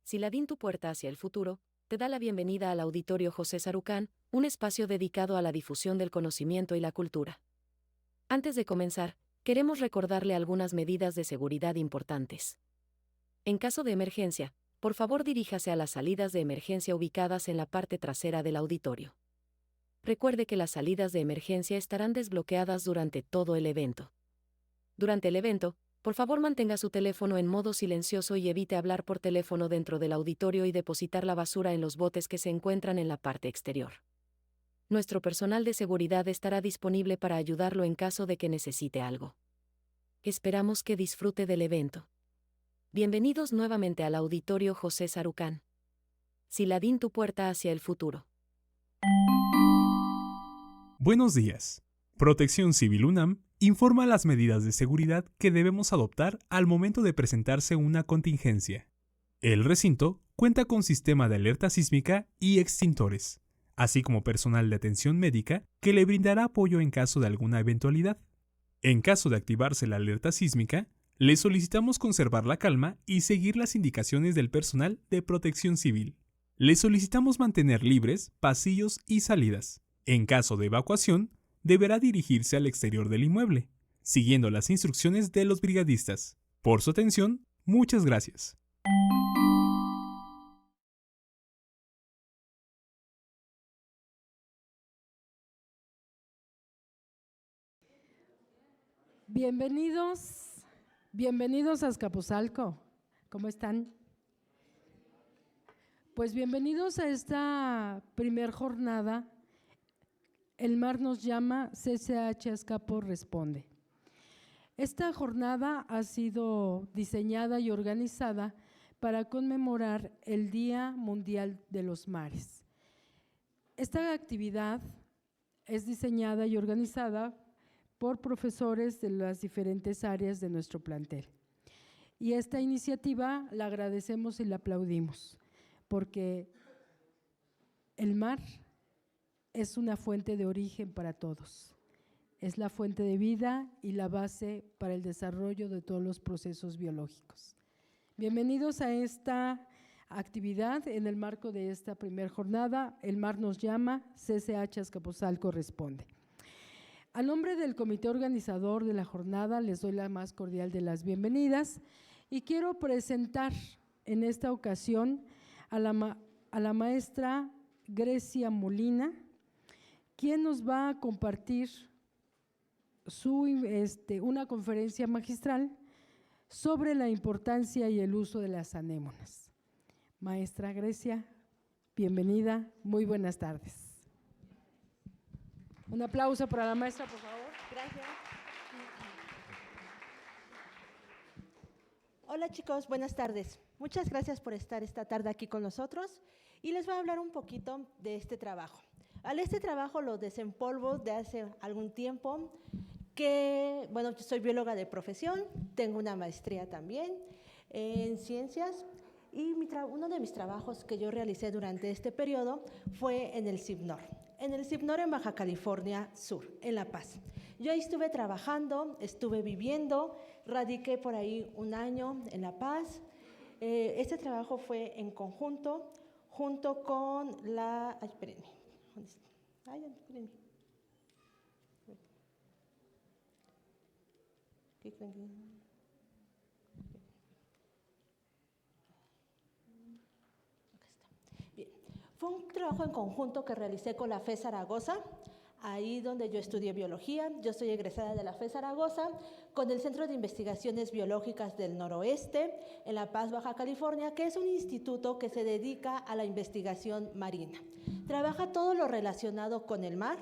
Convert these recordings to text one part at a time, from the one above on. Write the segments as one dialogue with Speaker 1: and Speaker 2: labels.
Speaker 1: Siladín, tu puerta hacia el futuro, te da la bienvenida al Auditorio José Sarucán, un espacio dedicado a la difusión del conocimiento y la cultura. Antes de comenzar, queremos recordarle algunas medidas de seguridad importantes. En caso de emergencia, por favor diríjase a las salidas de emergencia ubicadas en la parte trasera del auditorio. Recuerde que las salidas de emergencia estarán desbloqueadas durante todo el evento. Durante el evento, por favor mantenga su teléfono en modo silencioso y evite hablar por teléfono dentro del auditorio y depositar la basura en los botes que se encuentran en la parte exterior. Nuestro personal de seguridad estará disponible para ayudarlo en caso de que necesite algo. Esperamos que disfrute del evento. Bienvenidos nuevamente al Auditorio José Sarucán. Siladín, tu puerta hacia el futuro.
Speaker 2: Buenos días. Protección Civil UNAM informa las medidas de seguridad que debemos adoptar al momento de presentarse una contingencia. El recinto cuenta con sistema de alerta sísmica y extintores, así como personal de atención médica que le brindará apoyo en caso de alguna eventualidad. En caso de activarse la alerta sísmica, le solicitamos conservar la calma y seguir las indicaciones del personal de Protección Civil. Le solicitamos mantener libres pasillos y salidas. En caso de evacuación, deberá dirigirse al exterior del inmueble, siguiendo las instrucciones de los brigadistas. Por su atención, muchas gracias.
Speaker 3: Bienvenidos a Azcapotzalco. ¿Cómo están? Pues bienvenidos a esta primer jornada. El mar nos llama, CCH Azcapo responde. Esta jornada ha sido diseñada y organizada para conmemorar el Día Mundial de los Mares. Esta actividad es diseñada y organizada por profesores de las diferentes áreas de nuestro plantel. Y esta iniciativa la agradecemos y la aplaudimos, porque el mar es una fuente de origen para todos. Es la fuente de vida y la base para el desarrollo de todos los procesos biológicos. Bienvenidos a esta actividad en el marco de esta primera jornada. El mar nos llama, CCH Azcapotzalco responde. A nombre del comité organizador de la jornada les doy la más cordial de las bienvenidas y quiero presentar en esta ocasión a la maestra Grecia Molina, quien nos va a compartir una conferencia magistral sobre la importancia y el uso de las anémonas. Maestra Grecia, bienvenida, muy buenas tardes. Un aplauso para la maestra, por favor.
Speaker 4: Gracias. Hola chicos, buenas tardes. Muchas gracias por estar esta tarde aquí con nosotros y les voy a hablar un poquito de este trabajo. Este trabajo lo desempolvo de hace algún tiempo, yo soy bióloga de profesión, tengo una maestría también en ciencias y uno de mis trabajos que yo realicé durante este periodo fue en el CIBNOR. En el CIBNOR en Baja California Sur, en La Paz. Yo ahí estuve trabajando, estuve viviendo, radiqué por ahí un año en La Paz. Este trabajo fue en conjunto, junto con la… Ay, espérenme. Espérenme. ¿Qué creen que… Fue un trabajo en conjunto que realicé con la FE Zaragoza, ahí donde yo estudié biología. Yo soy egresada de la FE Zaragoza, con el Centro de Investigaciones Biológicas del Noroeste, en La Paz, Baja California, que es un instituto que se dedica a la investigación marina. Trabaja todo lo relacionado con el mar.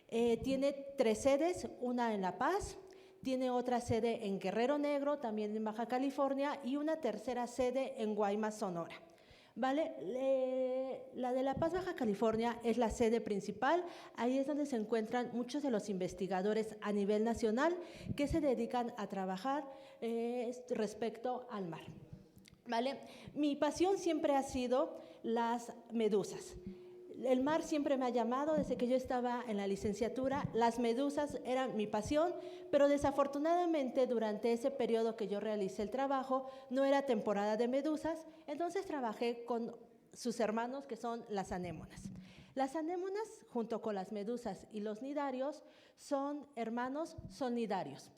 Speaker 4: Tiene 3 sedes, una en La Paz, tiene otra sede en Guerrero Negro, también en Baja California, y una tercera sede en Guaymas, Sonora. ¿Vale? La de La Paz, Baja California, es la sede principal. Ahí es donde se encuentran muchos de los investigadores a nivel nacional que se dedican a trabajar respecto al mar. ¿Vale? Mi pasión siempre ha sido las medusas. El mar siempre me ha llamado desde que yo estaba en la licenciatura. Las medusas eran mi pasión, pero desafortunadamente durante ese periodo que yo realicé el trabajo no era temporada de medusas, entonces trabajé con sus hermanos que son las anémonas. Las anémonas, junto con las medusas y los nidarios, son hermanos, son nidarios.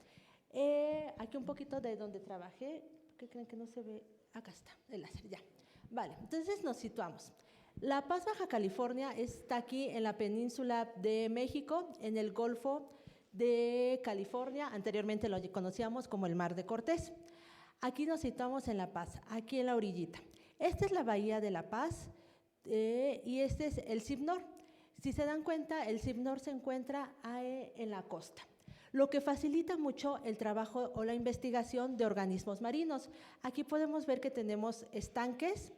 Speaker 4: Aquí un poquito de donde trabajé, ¿qué creen que no se ve? Acá está, el láser, ya. Vale, entonces nos situamos. La Paz, Baja California, está aquí en la península de México, en el Golfo de California, anteriormente lo conocíamos como el Mar de Cortés. Aquí nos situamos en La Paz, aquí en la orillita. Esta es la Bahía de La Paz y este es el CIBNOR. Si se dan cuenta, el CIBNOR se encuentra en la costa, lo que facilita mucho el trabajo o la investigación de organismos marinos. Aquí podemos ver que tenemos estanques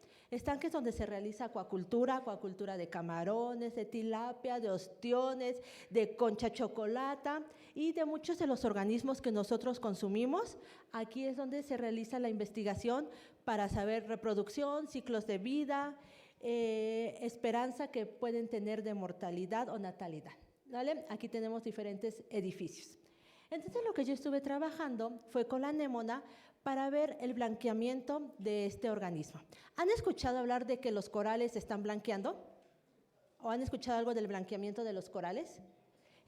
Speaker 4: donde se realiza acuacultura de camarones, de tilapia, de ostiones, de concha chocolata y de muchos de los organismos que nosotros consumimos. Aquí es donde se realiza la investigación para saber reproducción, ciclos de vida, esperanza que pueden tener de mortalidad o natalidad, ¿vale? Aquí tenemos diferentes edificios. Entonces lo que yo estuve trabajando fue con la anémona para ver el blanqueamiento de este organismo. ¿Han escuchado hablar de que los corales se están blanqueando? ¿O han escuchado algo del blanqueamiento de los corales?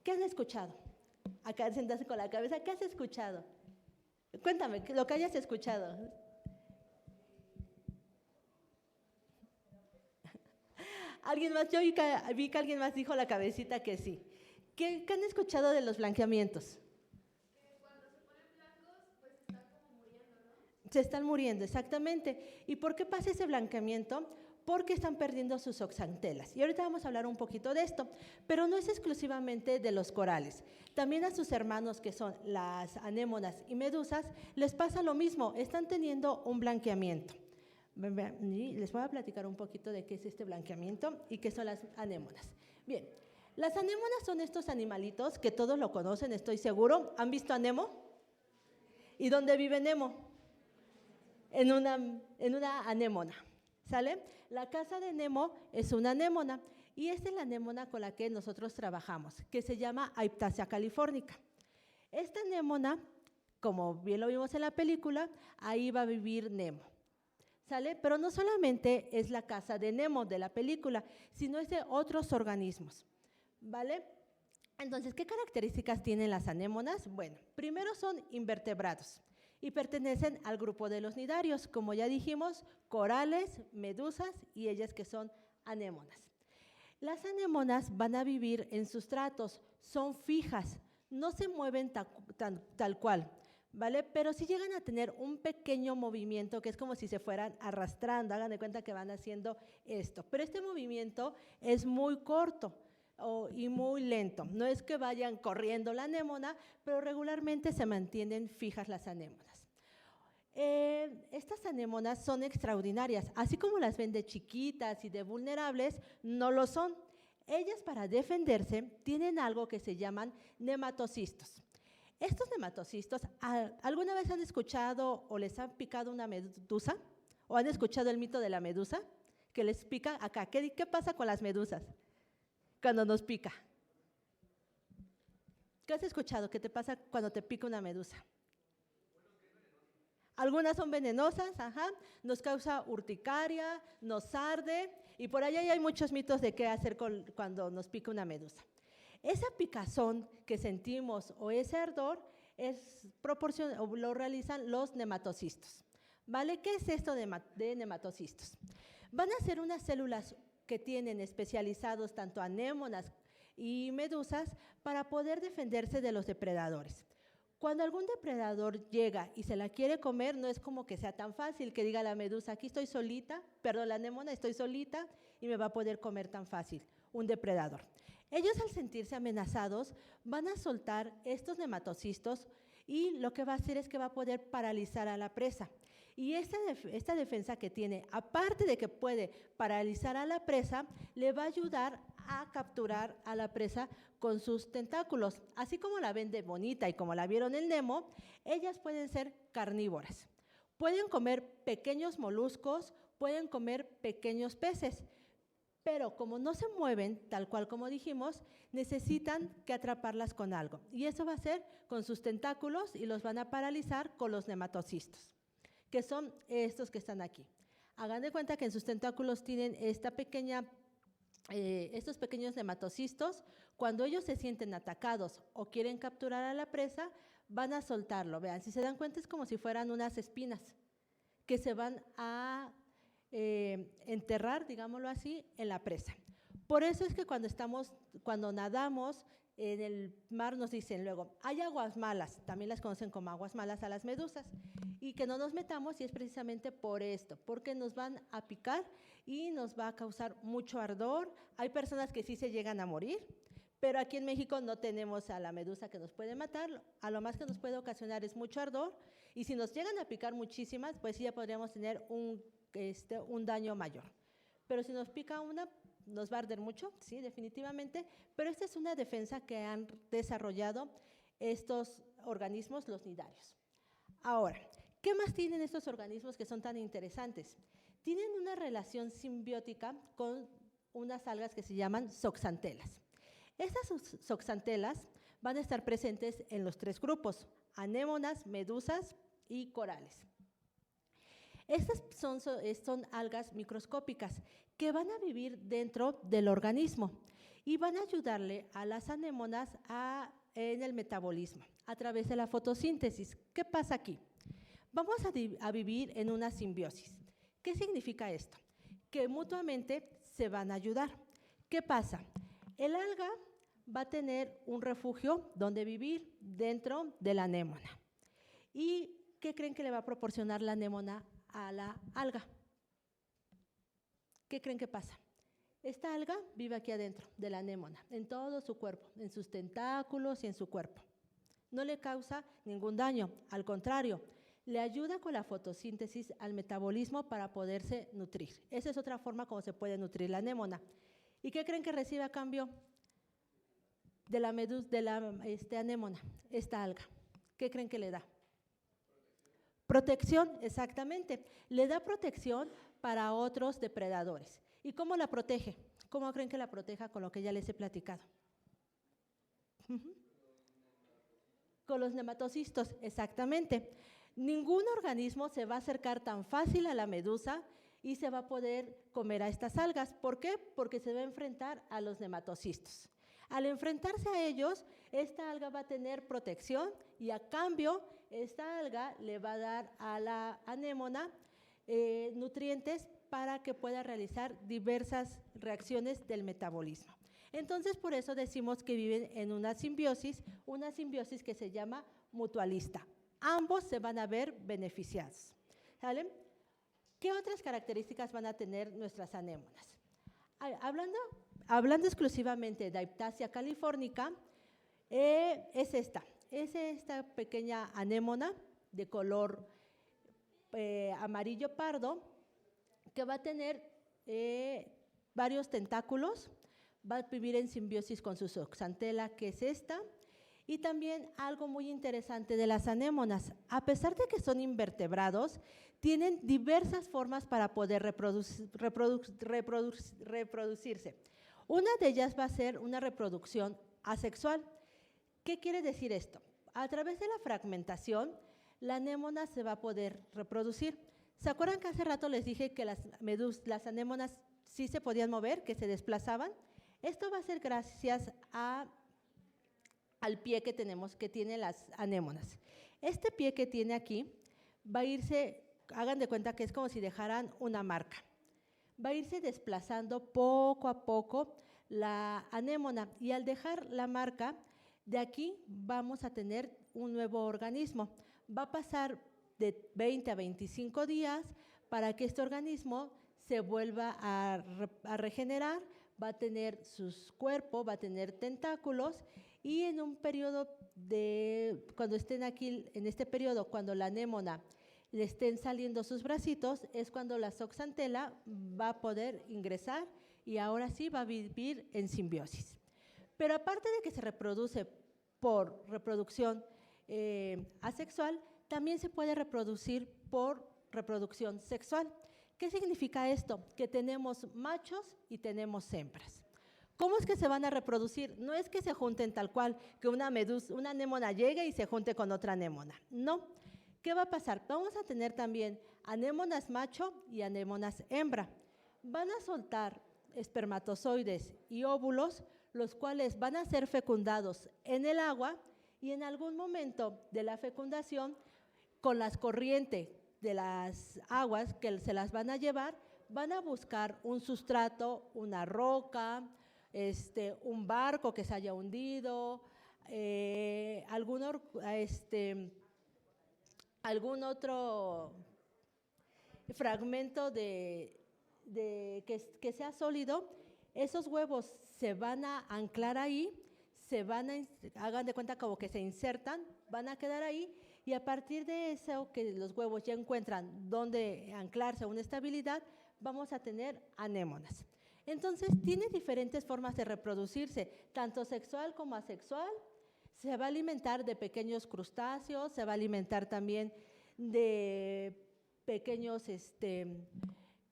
Speaker 4: ¿Qué han escuchado? Acá sentarse con la cabeza, ¿qué has escuchado? Cuéntame, lo que hayas escuchado. ¿Alguien más? Yo vi que alguien más dijo la cabecita que sí. ¿Qué han escuchado de los blanqueamientos? Se están muriendo, exactamente. ¿Y por qué pasa ese blanqueamiento? Porque están perdiendo sus zooxantelas. Y ahorita vamos a hablar un poquito de esto, pero no es exclusivamente de los corales. También a sus hermanos, que son las anémonas y medusas, les pasa lo mismo, están teniendo un blanqueamiento. Y les voy a platicar un poquito de qué es este blanqueamiento y qué son las anémonas. Bien, las anémonas son estos animalitos que todos lo conocen, estoy seguro. ¿Han visto a Nemo? ¿Y dónde vive Nemo? En una anémona, ¿sale? La casa de Nemo es una anémona y esta es la anémona con la que nosotros trabajamos, que se llama Aiptasia californica. Esta anémona, como bien lo vimos en la película, ahí va a vivir Nemo, ¿sale? Pero no solamente es la casa de Nemo de la película, sino es de otros organismos, ¿vale? Entonces, ¿qué características tienen las anémonas? Bueno, primero son invertebrados y pertenecen al grupo de los nidarios, como ya dijimos, corales, medusas y ellas que son anémonas. Las anémonas van a vivir en sustratos, son fijas, no se mueven tal cual, ¿vale? Pero sí llegan a tener un pequeño movimiento que es como si se fueran arrastrando, hagan de cuenta que van haciendo esto, pero este movimiento es muy corto y muy lento, no es que vayan corriendo la anémona, pero regularmente se mantienen fijas las anémonas. Estas anémonas son extraordinarias, así como las ven de chiquitas y de vulnerables, no lo son. Ellas, para defenderse, tienen algo que se llaman nematocistos. Estos nematocistos, ¿alguna vez han escuchado o les han picado una medusa? ¿O han escuchado el mito de la medusa? Que les pica acá. ¿Qué pasa con las medusas cuando nos pica? ¿Qué has escuchado? ¿Qué te pasa cuando te pica una medusa? Algunas son venenosas, nos causa urticaria, nos arde, y por allá hay muchos mitos de qué hacer cuando nos pica una medusa. Esa picazón que sentimos o ese ardor lo realizan los nematocistos, ¿vale? ¿Qué es esto de nematocistos? Van a ser unas células que tienen especializados tanto anémonas y medusas para poder defenderse de los depredadores. Cuando algún depredador llega y se la quiere comer, no es como que sea tan fácil que diga la medusa, aquí estoy solita, perdón, la anémona, estoy solita y me va a poder comer tan fácil un depredador. Ellos, al sentirse amenazados, van a soltar estos nematocistos y lo que va a hacer es que va a poder paralizar a la presa. Y esta defensa que tiene, aparte de que puede paralizar a la presa, le va a ayudar a capturar a la presa con sus tentáculos. Así como la ven de bonita y como la vieron en Nemo, ellas pueden ser carnívoras. Pueden comer pequeños moluscos, pueden comer pequeños peces, Pero como no se mueven, tal cual como dijimos, necesitan que atraparlas con algo. Y eso va a ser con sus tentáculos y los van a paralizar con los nematocistos, que son estos que están aquí. Hagan de cuenta que en sus tentáculos tienen estos pequeños nematocistos. Cuando ellos se sienten atacados o quieren capturar a la presa, van a soltarlo. Vean, si se dan cuenta es como si fueran unas espinas que se van a enterrar, digámoslo así, en la presa. Por eso es que cuando nadamos en el mar nos dicen luego, hay aguas malas, también las conocen como aguas malas a las medusas, y que no nos metamos, y es precisamente por esto, porque nos van a picar y nos va a causar mucho ardor. Hay personas que sí se llegan a morir, pero aquí en México no tenemos a la medusa que nos puede matar, a lo más que nos puede ocasionar es mucho ardor, y si nos llegan a picar muchísimas, pues sí ya podríamos tener un daño mayor. Pero si nos pica una, nos va a arder mucho, sí, definitivamente, pero esta es una defensa que han desarrollado estos organismos, los nidarios. Ahora, ¿qué más tienen estos organismos que son tan interesantes? Tienen una relación simbiótica con unas algas que se llaman zooxantelas. Estas zooxantelas van a estar presentes en los 3 grupos, anémonas, medusas y corales. Estas son algas microscópicas que van a vivir dentro del organismo y van a ayudarle a las anémonas en el metabolismo a través de la fotosíntesis. ¿Qué pasa aquí? Vamos a vivir en una simbiosis. ¿Qué significa esto? Que mutuamente se van a ayudar. ¿Qué pasa? El alga va a tener un refugio donde vivir dentro de la anémona. ¿Y qué creen que le va a proporcionar la anémona a la alga? ¿Qué creen que pasa? Esta alga vive aquí adentro de la anémona, en todo su cuerpo, en sus tentáculos y en su cuerpo. No le causa ningún daño, al contrario, le ayuda con la fotosíntesis al metabolismo para poderse nutrir. Esa es otra forma como se puede nutrir la anémona. ¿Y qué creen que recibe a cambio de la anémona, esta alga? ¿Qué creen que le da? Protección, exactamente. Le da protección para otros depredadores. ¿Y cómo la protege? ¿Cómo creen que la proteja con lo que ya les he platicado? Con los nematocistos, exactamente. Ningún organismo se va a acercar tan fácil a la medusa y se va a poder comer a estas algas. ¿Por qué? Porque se va a enfrentar a los nematocistos. Al enfrentarse a ellos, esta alga va a tener protección y a cambio, esta alga le va a dar a la anémona nutrientes para que pueda realizar diversas reacciones del metabolismo. Entonces, por eso decimos que viven en una simbiosis que se llama mutualista. Ambos se van a ver beneficiados. ¿Sale? ¿Qué otras características van a tener nuestras anémonas? Hablando exclusivamente de Aiptasia californica, es esta pequeña anémona de color amarillo pardo que va a tener varios tentáculos, va a vivir en simbiosis con su zooxantela, que es esta, y también algo muy interesante de las anémonas, a pesar de que son invertebrados, tienen diversas formas para poder reproducirse. Una de ellas va a ser una reproducción asexual. ¿Qué quiere decir esto? A través de la fragmentación, la anémona se va a poder reproducir. ¿Se acuerdan que hace rato les dije que las anémonas sí se podían mover, que se desplazaban? Esto va a ser gracias al pie que tienen las anémonas. Este pie que tiene aquí va a irse, hagan de cuenta que es como si dejaran una marca. Va a irse desplazando poco a poco la anémona y al dejar la marca, de aquí vamos a tener un nuevo organismo. Va a pasar de 20 a 25 días para que este organismo se vuelva a regenerar, va a tener sus cuerpos, va a tener tentáculos y en un periodo cuando estén aquí, en este periodo, cuando la anémona le estén saliendo sus bracitos, es cuando la zooxantela va a poder ingresar y ahora sí va a vivir en simbiosis. Pero aparte de que se reproduce por reproducción asexual, también se puede reproducir por reproducción sexual. ¿Qué significa esto? Que tenemos machos y tenemos hembras. ¿Cómo es que se van a reproducir? No es que se junten tal cual, que una anémona llegue y se junte con otra anémona. No. ¿Qué va a pasar? Vamos a tener también anémonas macho y anémonas hembra. Van a soltar espermatozoides y óvulos, los cuales van a ser fecundados en el agua y en algún momento de la fecundación, con las corrientes de las aguas que se las van a llevar, van a buscar un sustrato, una roca, un barco que se haya hundido, algún otro fragmento que sea sólido. Esos huevos se van a anclar ahí, hagan de cuenta como que se insertan, van a quedar ahí, y a partir de eso que los huevos ya encuentran dónde anclarse, una estabilidad, vamos a tener anémonas. Entonces, tiene diferentes formas de reproducirse, tanto sexual como asexual. Se va a alimentar de pequeños crustáceos, se va a alimentar también de pequeños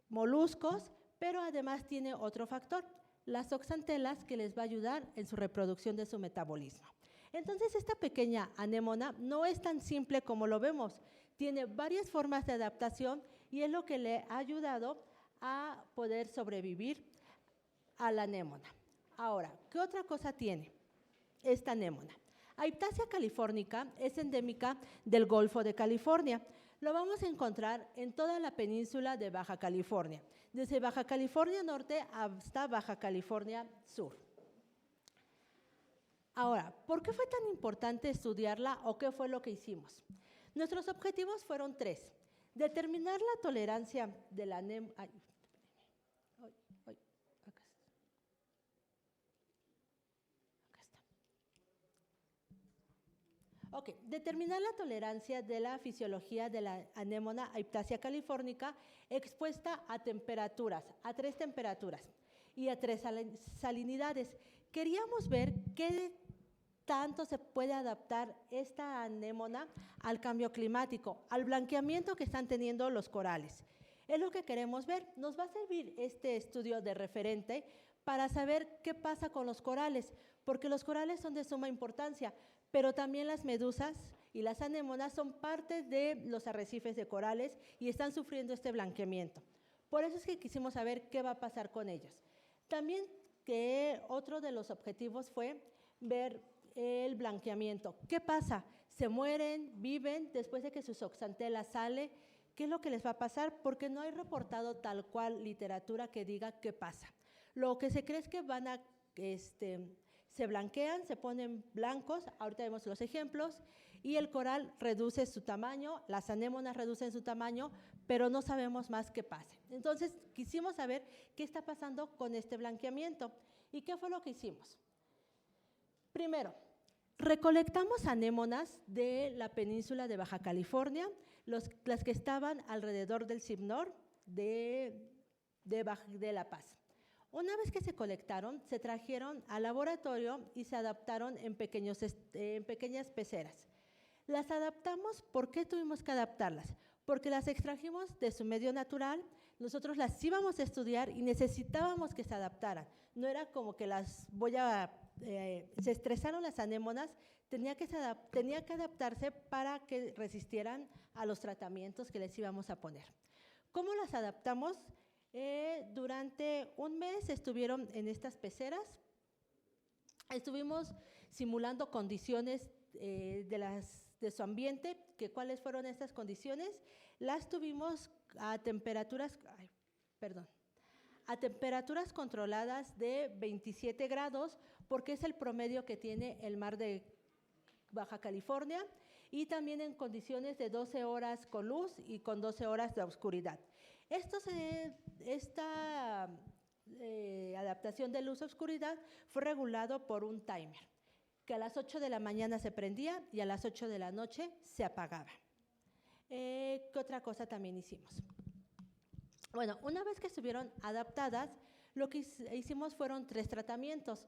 Speaker 4: moluscos, pero además tiene otro factor, las oxantelas, que les va a ayudar en su reproducción de su metabolismo. Entonces, esta pequeña anémona no es tan simple como lo vemos, tiene varias formas de adaptación y es lo que le ha ayudado a poder sobrevivir a la anémona. Ahora, ¿qué otra cosa tiene esta anémona? Aiptasia californica es endémica del Golfo de California. Lo vamos a encontrar en toda la península de Baja California, desde Baja California Norte hasta Baja California Sur. Ahora, ¿por qué fue tan importante estudiarla o qué fue lo que hicimos? Nuestros objetivos fueron 3. Determinar la tolerancia de la anémona. Determinar la tolerancia de la fisiología de la anémona Aiptasia californica expuesta a temperaturas, a 3 temperaturas y a 3 salinidades. Queríamos ver qué tanto se puede adaptar esta anémona al cambio climático, al blanqueamiento que están teniendo los corales. Es lo que queremos ver. Nos va a servir este estudio de referente para saber qué pasa con los corales, porque los corales son de suma importancia, pero también las medusas y las anémonas son parte de los arrecifes de corales y están sufriendo este blanqueamiento. Por eso es que quisimos saber qué va a pasar con ellos. También que otro de los objetivos fue ver el blanqueamiento. ¿Qué pasa? ¿Se mueren, viven después de que su zooxantel sale? ¿Qué es lo que les va a pasar? Porque no hay reportado tal cual literatura que diga qué pasa. Lo que se cree es que van a se blanquean, se ponen blancos, ahorita vemos los ejemplos, y el coral reduce su tamaño, las anémonas reducen su tamaño, pero no sabemos más qué pase. Entonces, quisimos saber qué está pasando con este blanqueamiento. ¿Y qué fue lo que hicimos? Primero, recolectamos anémonas de la península de Baja California, las que estaban alrededor del CIBNOR de La Paz. Una vez que se colectaron, se trajeron al laboratorio y se adaptaron en pequeñas peceras. Las adaptamos. ¿Por qué tuvimos que adaptarlas? Porque las extrajimos de su medio natural, nosotros las íbamos a estudiar y necesitábamos que se adaptaran. No era como que se estresaron las anémonas, tenía que adaptarse para que resistieran a los tratamientos que les íbamos a poner. ¿Cómo las adaptamos? Durante un mes estuvieron en estas peceras, estuvimos simulando condiciones de su ambiente. ¿Cuáles fueron estas condiciones? Las tuvimos a temperaturas controladas de 27 grados, porque es el promedio que tiene el mar de Baja California, y también en condiciones de 12 horas con luz y con 12 horas de oscuridad. Esta adaptación de luz-oscuridad fue regulado por un timer, que a las 8 de la mañana se prendía y a las 8 de la noche se apagaba. ¿Qué otra cosa también hicimos? Bueno, una vez que estuvieron adaptadas, lo que hicimos fueron 3 tratamientos.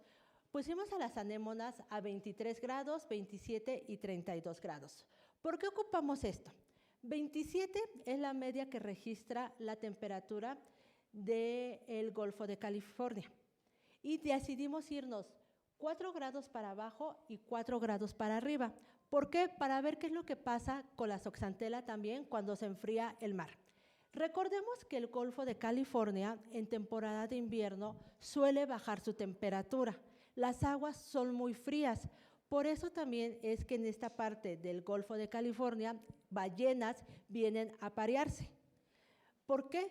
Speaker 4: Pusimos a las anémonas a 23 grados, 27 y 32 grados. ¿Por qué ocupamos esto? 27 es la media que registra la temperatura del Golfo de California. Y decidimos irnos 4 grados para abajo y 4 grados para arriba. ¿Por qué? Para ver qué es lo que pasa con la zooxantel también cuando se enfría el mar. Recordemos que el Golfo de California en temporada de invierno suele bajar su temperatura. Las aguas son muy frías. Por eso también es que en esta parte del Golfo de California ballenas vienen a aparearse. ¿Por qué?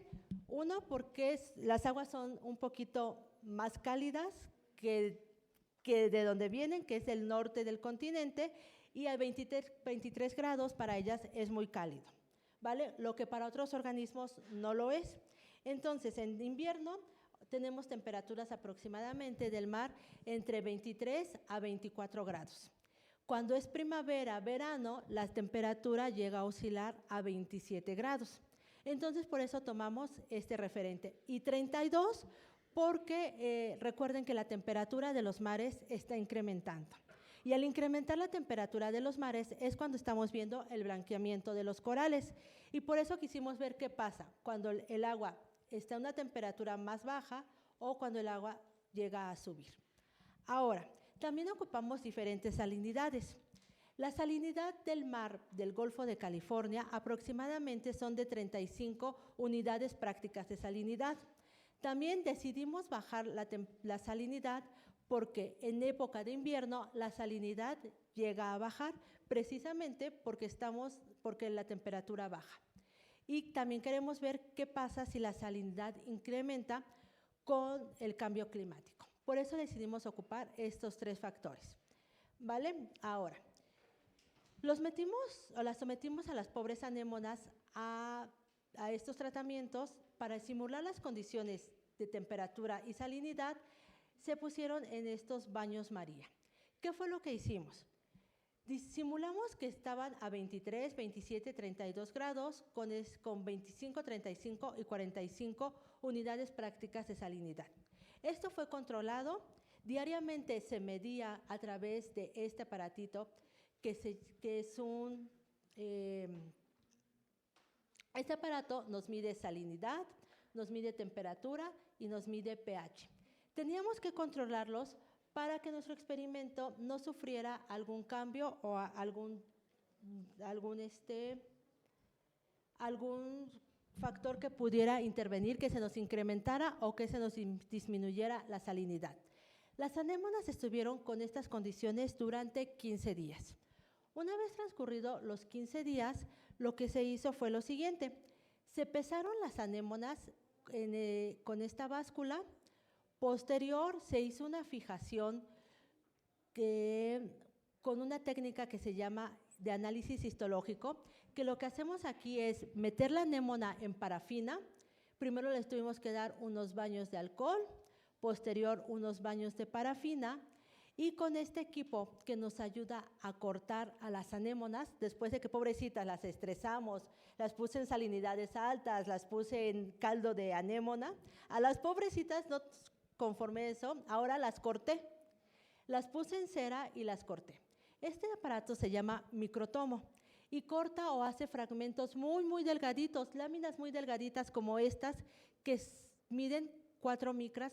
Speaker 4: Uno, porque las aguas son un poquito más cálidas que de donde vienen, que es el norte del continente, y a 23 grados para ellas es muy cálido, ¿vale? Lo que para otros organismos no lo es. Entonces, en invierno tenemos temperaturas aproximadamente del mar entre 23 a 24 grados. Cuando es primavera, verano, la temperatura llega a oscilar a 27 grados. Entonces, por eso tomamos este referente. Y 32 porque recuerden que la temperatura de los mares está incrementando. Y al incrementar la temperatura de los mares es cuando estamos viendo el blanqueamiento de los corales. Y por eso quisimos ver qué pasa cuando el agua está a una temperatura más baja o cuando el agua llega a subir. Ahora, también ocupamos diferentes salinidades. La salinidad del mar del Golfo de California aproximadamente son de 35 unidades prácticas de salinidad. También decidimos bajar la salinidad porque en época de invierno la salinidad llega a bajar precisamente porque la temperatura baja. Y también queremos ver qué pasa si la salinidad incrementa con el cambio climático. Por eso decidimos ocupar estos 3 factores, ¿vale? Ahora, las sometimos a las pobres anémonas a estos tratamientos para simular las condiciones de temperatura y salinidad. Se pusieron en estos baños María. ¿Qué fue lo que hicimos? Simulamos que estaban a 23, 27, 32 grados con 25, 35 y 45 unidades prácticas de salinidad. Esto fue controlado. Diariamente se medía a través de este aparatito este aparato nos mide salinidad, nos mide temperatura y nos mide pH. Teníamos que controlarlos para que nuestro experimento no sufriera algún cambio o algún factor que pudiera intervenir, que se nos incrementara o que se nos disminuyera la salinidad. Las anémonas estuvieron con estas condiciones durante 15 días. Una vez transcurridos los 15 días, lo que se hizo fue lo siguiente. Se pesaron las anémonas con esta báscula. Posterior, se hizo una fijación con una técnica que se llama de análisis histológico, que lo que hacemos aquí es meter la anémona en parafina. Primero les tuvimos que dar unos baños de alcohol, posterior unos baños de parafina, y con este equipo que nos ayuda a cortar a las anémonas, después de que pobrecitas las estresamos, las puse en salinidades altas, las puse en caldo de anémona, a las pobrecitas, no conforme eso, ahora las corté, las puse en cera y las corté. Este aparato se llama microtomo y corta o hace fragmentos muy, muy delgaditos, láminas muy delgaditas como estas que miden 4 micras,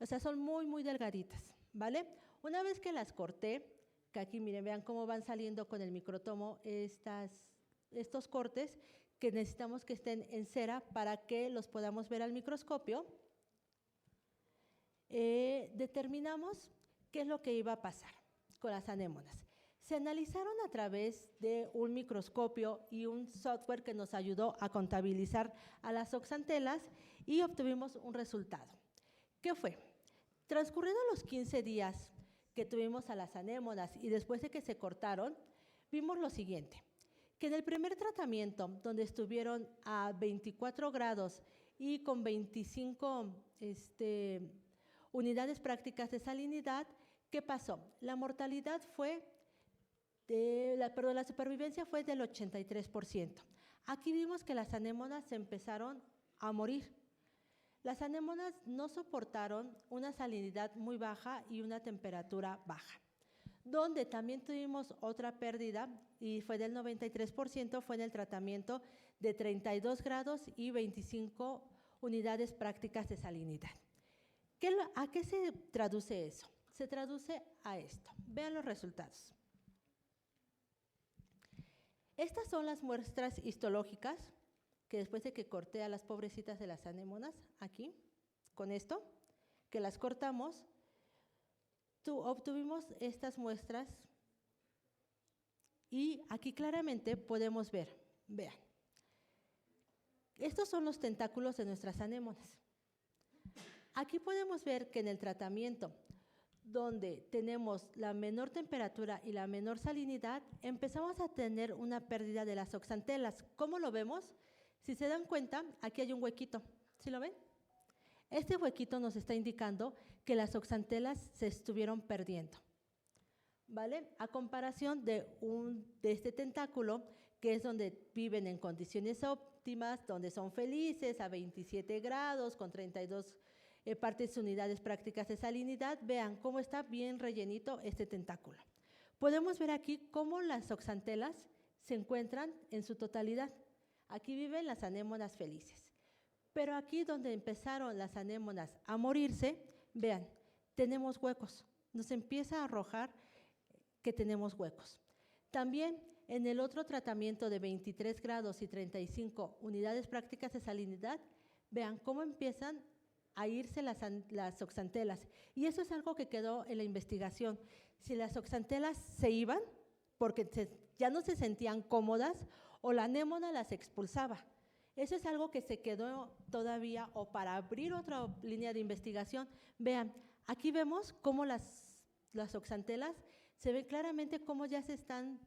Speaker 4: o sea, son muy, muy delgaditas, ¿vale? Una vez que las corté, que aquí miren, vean cómo van saliendo con el microtomo estos cortes que necesitamos que estén en cera para que los podamos ver al microscopio, determinamos qué es lo que iba a pasar con las anémonas. Se analizaron a través de un microscopio y un software que nos ayudó a contabilizar a las zooxantelas y obtuvimos un resultado. ¿Qué fue? Transcurridos los 15 días que tuvimos a las anémonas y después de que se cortaron, vimos lo siguiente, que en el primer tratamiento, donde estuvieron a 24 grados y con 25 unidades prácticas de salinidad, ¿qué pasó? La mortalidad fue, la supervivencia fue del 83%. Aquí vimos que las anémonas se empezaron a morir. Las anémonas no soportaron una salinidad muy baja y una temperatura baja. donde también tuvimos otra pérdida y fue del 93%, fue en el tratamiento de 32 grados y 25 unidades prácticas de salinidad. ¿A qué se traduce eso? Se traduce a esto. Vean los resultados. Estas son las muestras histológicas que después de que corté a las pobrecitas de las anémonas, aquí, con esto, que las cortamos, obtuvimos estas muestras y aquí claramente podemos ver, vean, estos son los tentáculos de nuestras anémonas. Aquí podemos ver que en el tratamiento, donde tenemos la menor temperatura y la menor salinidad, empezamos a tener una pérdida de las oxantelas. ¿Cómo lo vemos? Si se dan cuenta, aquí hay un huequito, ¿sí lo ven? Este huequito nos está indicando que las oxantelas se estuvieron perdiendo, ¿vale? A comparación de este tentáculo, que es donde viven en condiciones óptimas, donde son felices, a 27 grados, con 32 partes unidades prácticas de salinidad. Vean cómo está bien rellenito este tentáculo. Podemos ver aquí cómo las oxantelas se encuentran en su totalidad. Aquí viven las anémonas felices. Pero aquí donde empezaron las anémonas a morirse, vean, tenemos huecos. Nos empieza a arrojar que tenemos huecos. También en el otro tratamiento de 23 grados y 35 unidades prácticas de salinidad, vean cómo empiezan a irse las oxantelas. Y eso es algo que quedó en la investigación. Si las oxantelas se iban porque ya no se sentían cómodas o la anémona las expulsaba. Eso es algo que se quedó todavía, o para abrir otra línea de investigación. Vean, aquí vemos cómo las oxantelas, se ve claramente cómo ya se están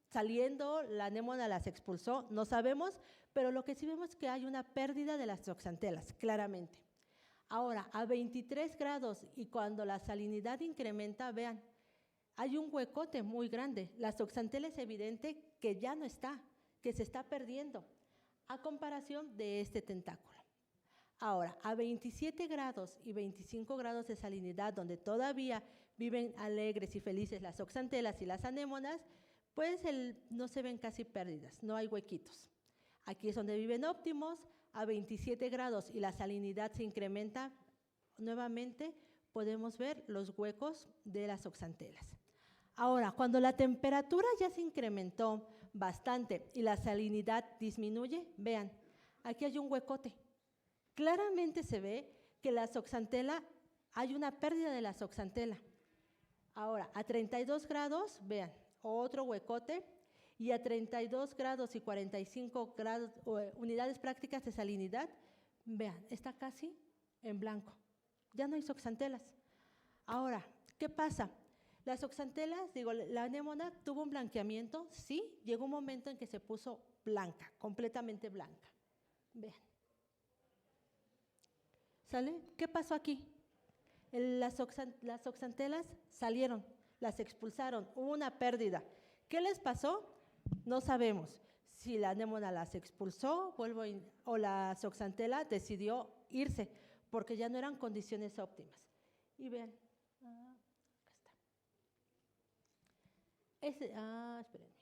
Speaker 4: saliendo, la anémona las expulsó, no sabemos, pero lo que sí vemos es que hay una pérdida de las oxantelas, claramente. Ahora, a 23 grados y cuando la salinidad incrementa, vean, hay un huecote muy grande. Las oxantelas es evidente que ya no está, que se está perdiendo, a comparación de este tentáculo. Ahora, a 27 grados y 25 grados de salinidad, donde todavía viven alegres y felices las oxantelas y las anémonas, pues no se ven casi pérdidas, no hay huequitos. Aquí es donde viven óptimos, a 27 grados y la salinidad se incrementa, nuevamente podemos ver los huecos de las oxantelas. Ahora, cuando la temperatura ya se incrementó bastante y la salinidad disminuye, vean, aquí hay un huecote. Claramente se ve que las oxantelas, hay una pérdida de las oxantelas. Ahora, a 32 grados, vean, otro huecote, y a 32 grados y 45 grados, unidades prácticas de salinidad, vean, está casi en blanco. Ya no hay oxantelas. Ahora, ¿qué pasa? Las oxantelas, la anémona tuvo un blanqueamiento, sí, llegó un momento en que se puso blanca, completamente blanca. Vean. ¿Sale? ¿Qué pasó aquí? Las oxantelas salieron, las expulsaron, hubo una pérdida. ¿Qué les pasó? No sabemos. Si la anémona las expulsó o la oxantela decidió irse, porque ya no eran condiciones óptimas. Y vean, acá está. Espérenme.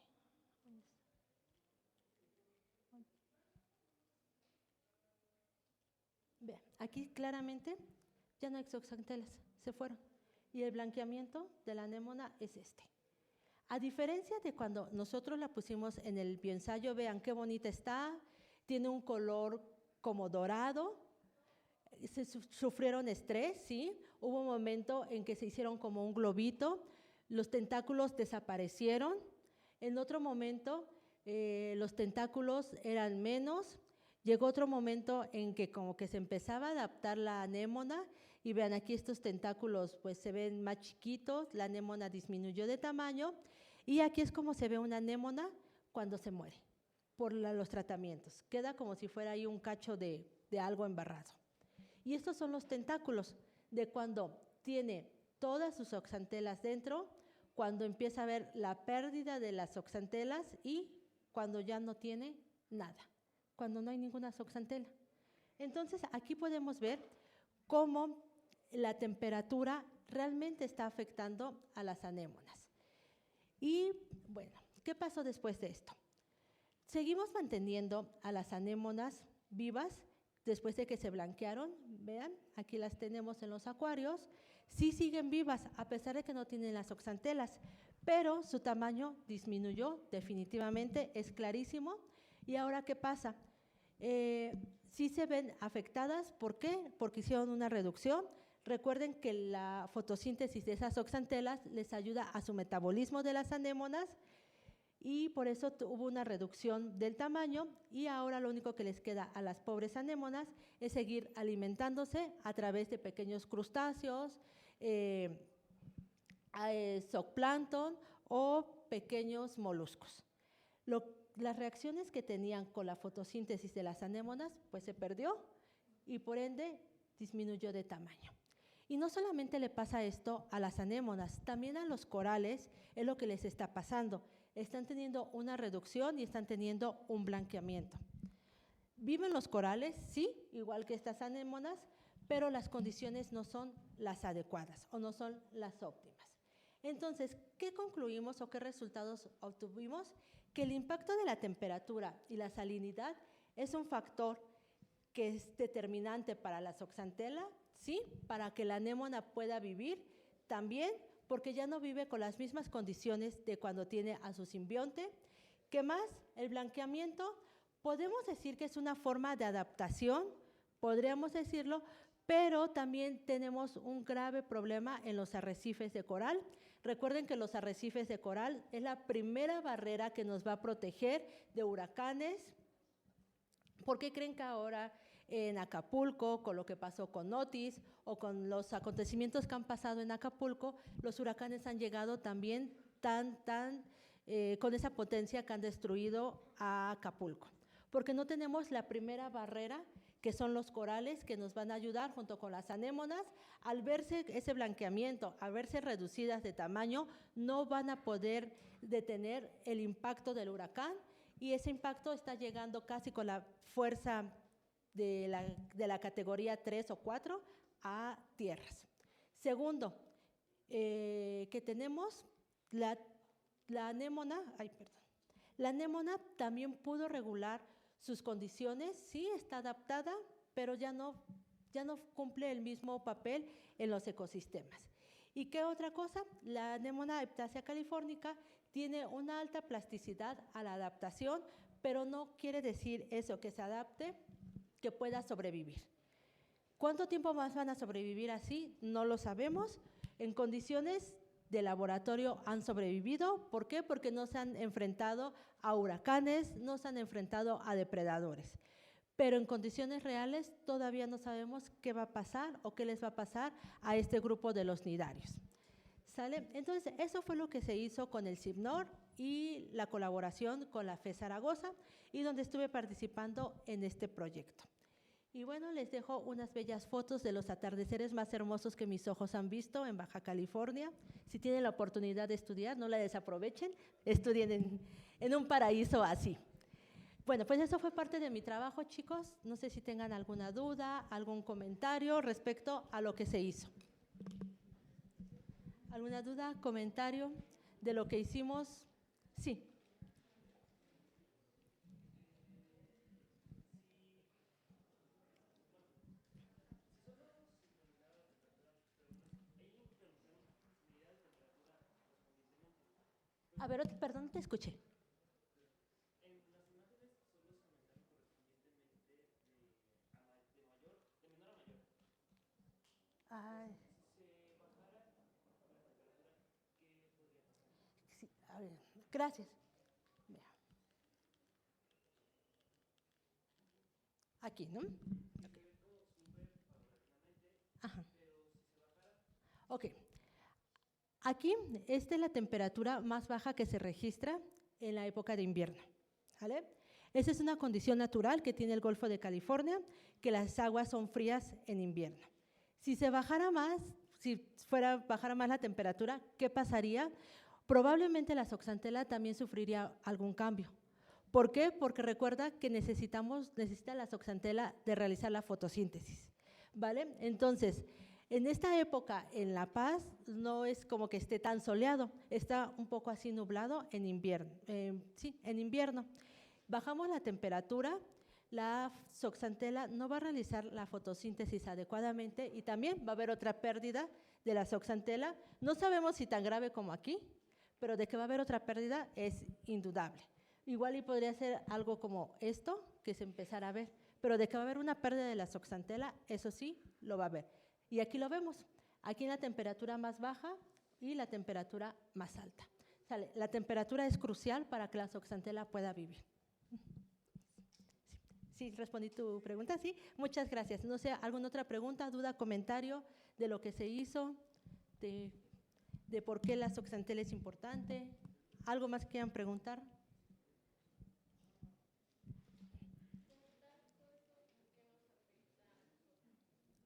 Speaker 4: Vean, aquí claramente ya no hay oxantelas, se fueron. Y el blanqueamiento de la anémona es este. A diferencia de cuando nosotros la pusimos en el bioensayo, vean qué bonita está, tiene un color como dorado, sufrieron estrés, ¿sí? Hubo un momento en que se hicieron como un globito, los tentáculos desaparecieron, en otro momento los tentáculos eran menos, llegó otro momento en que como que se empezaba a adaptar la anémona, y vean aquí estos tentáculos pues se ven más chiquitos, la anémona disminuyó de tamaño, y aquí es como se ve una anémona cuando se muere por los tratamientos. Queda como si fuera ahí un cacho de algo embarrado. Y estos son los tentáculos de cuando tiene todas sus oxantelas dentro, cuando empieza a ver la pérdida de las oxantelas y cuando ya no tiene nada, cuando no hay ninguna oxantela. Entonces, aquí podemos ver cómo la temperatura realmente está afectando a las anémonas. Y bueno, ¿qué pasó después de esto? Seguimos manteniendo a las anémonas vivas después de que se blanquearon. Vean, aquí las tenemos en los acuarios. Sí siguen vivas, a pesar de que no tienen las oxantelas, pero su tamaño disminuyó definitivamente, es clarísimo. ¿Y ahora qué pasa? Sí se ven afectadas, ¿por qué? Porque hicieron una reducción. Recuerden que la fotosíntesis de esas oxantelas les ayuda a su metabolismo de las anémonas y por eso hubo una reducción del tamaño y ahora lo único que les queda a las pobres anémonas es seguir alimentándose a través de pequeños crustáceos, zooplancton o pequeños moluscos. Las reacciones que tenían con la fotosíntesis de las anémonas pues se perdió y por ende disminuyó de tamaño. Y no solamente le pasa esto a las anémonas, también a los corales es lo que les está pasando. Están teniendo una reducción y están teniendo un blanqueamiento. ¿Viven los corales? Sí, igual que estas anémonas, pero las condiciones no son las adecuadas o no son las óptimas. Entonces, ¿qué concluimos o qué resultados obtuvimos? Que el impacto de la temperatura y la salinidad es un factor que es determinante para la zooxantel, ¿sí? Para que la anémona pueda vivir, también porque ya no vive con las mismas condiciones de cuando tiene a su simbionte. ¿Qué más? El blanqueamiento, podemos decir que es una forma de adaptación, podríamos decirlo, pero también tenemos un grave problema en los arrecifes de coral. Recuerden que los arrecifes de coral es la primera barrera que nos va a proteger de huracanes. ¿Por qué creen que ahora en Acapulco, con lo que pasó con Otis o con los acontecimientos que han pasado en Acapulco, los huracanes han llegado también con esa potencia que han destruido a Acapulco? Porque no tenemos la primera barrera, que son los corales, que nos van a ayudar junto con las anémonas. Al verse ese blanqueamiento, al verse reducidas de tamaño, no van a poder detener el impacto del huracán y ese impacto está llegando casi con la fuerza de la categoría 3 o 4 a tierras. Segundo, que tenemos la anémona, la anémona también pudo regular sus condiciones, sí está adaptada, pero ya no cumple el mismo papel en los ecosistemas. ¿Y qué otra cosa? La anémona Aiptasia californica tiene una alta plasticidad a la adaptación, pero no quiere decir eso, que se adapte, que pueda sobrevivir. ¿Cuánto tiempo más van a sobrevivir así? No lo sabemos. En condiciones de laboratorio han sobrevivido. ¿Por qué? Porque no se han enfrentado a huracanes, no se han enfrentado a depredadores. Pero en condiciones reales todavía no sabemos qué va a pasar o qué les va a pasar a este grupo de los nidarios. ¿Sale? Entonces, eso fue lo que se hizo con el CIBNOR y la colaboración con la FE Zaragoza y donde estuve participando en este proyecto. Y bueno, les dejo unas bellas fotos de los atardeceres más hermosos que mis ojos han visto en Baja California. Si tienen la oportunidad de estudiar, no la desaprovechen, estudien en un paraíso así. Bueno, pues eso fue parte de mi trabajo, chicos. No sé si tengan alguna duda, algún comentario respecto a lo que se hizo. ¿Alguna duda, comentario de lo que hicimos? Sí. A ver, perdón, te escuché. Ay. Sí, a ver, gracias. Aquí, ¿no? Okay. Ajá. Ok. Aquí, esta es la temperatura más baja que se registra en la época de invierno. ¿Vale? Esa es una condición natural que tiene el Golfo de California, que las aguas son frías en invierno. Si se bajara más, bajara más la temperatura, ¿qué pasaría? Probablemente la zooxantel también sufriría algún cambio. ¿Por qué? Porque recuerda que necesita la zooxantel de realizar la fotosíntesis, ¿vale? Entonces, En esta época, en La Paz, no es como que esté tan soleado, está un poco así nublado en invierno. Sí, en invierno. Bajamos la temperatura, la zooxantel no va a realizar la fotosíntesis adecuadamente y también va a haber otra pérdida de la zooxantel. No sabemos si tan grave como aquí, pero de que va a haber otra pérdida es indudable. Igual y podría ser algo como esto, que se empezara a ver, pero de que va a haber una pérdida de la zooxantel, eso sí, lo va a haber. Y aquí lo vemos, aquí en la temperatura más baja y la temperatura más alta. ¿Sale? La temperatura es crucial para que la zooxantel pueda vivir. Sí, respondí tu pregunta, sí. Muchas gracias. No sé, ¿alguna otra pregunta, duda, comentario de lo que se hizo, de por qué la zooxantel es importante? ¿Algo más que quieran preguntar?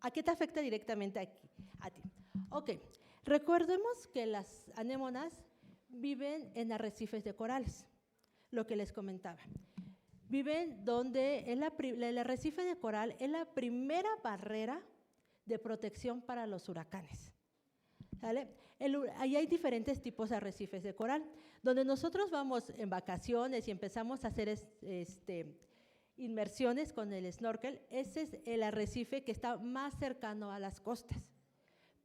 Speaker 4: ¿A qué te afecta directamente a ti? Ok, recordemos que las anémonas viven en arrecifes de corales, lo que les comentaba. Viven donde el arrecife de coral es la primera barrera de protección para los huracanes. ¿Vale? Ahí hay diferentes tipos de arrecifes de coral. Donde nosotros vamos en vacaciones y empezamos a hacer inmersiones con el snorkel, ese es el arrecife que está más cercano a las costas.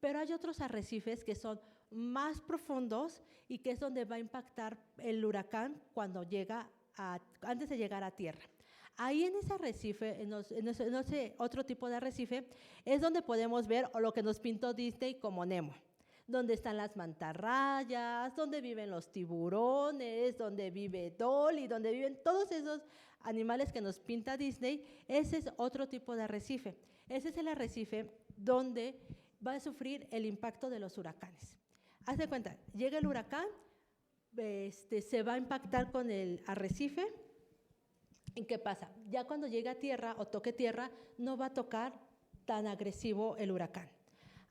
Speaker 4: Pero hay otros arrecifes que son más profundos y que es donde va a impactar el huracán cuando llega antes de llegar a tierra. Ahí en ese arrecife, en ese otro tipo de arrecife, es donde podemos ver o lo que nos pintó Disney como Nemo, donde están las mantarrayas, donde viven los tiburones, donde vive Dolly, donde viven todos esos animales que nos pinta Disney. Ese es otro tipo de arrecife. Ese es el arrecife donde va a sufrir el impacto de los huracanes. Haz de cuenta, llega el huracán, se va a impactar con el arrecife. ¿Y qué pasa? Ya cuando llegue a tierra o toque tierra, no va a tocar tan agresivo el huracán.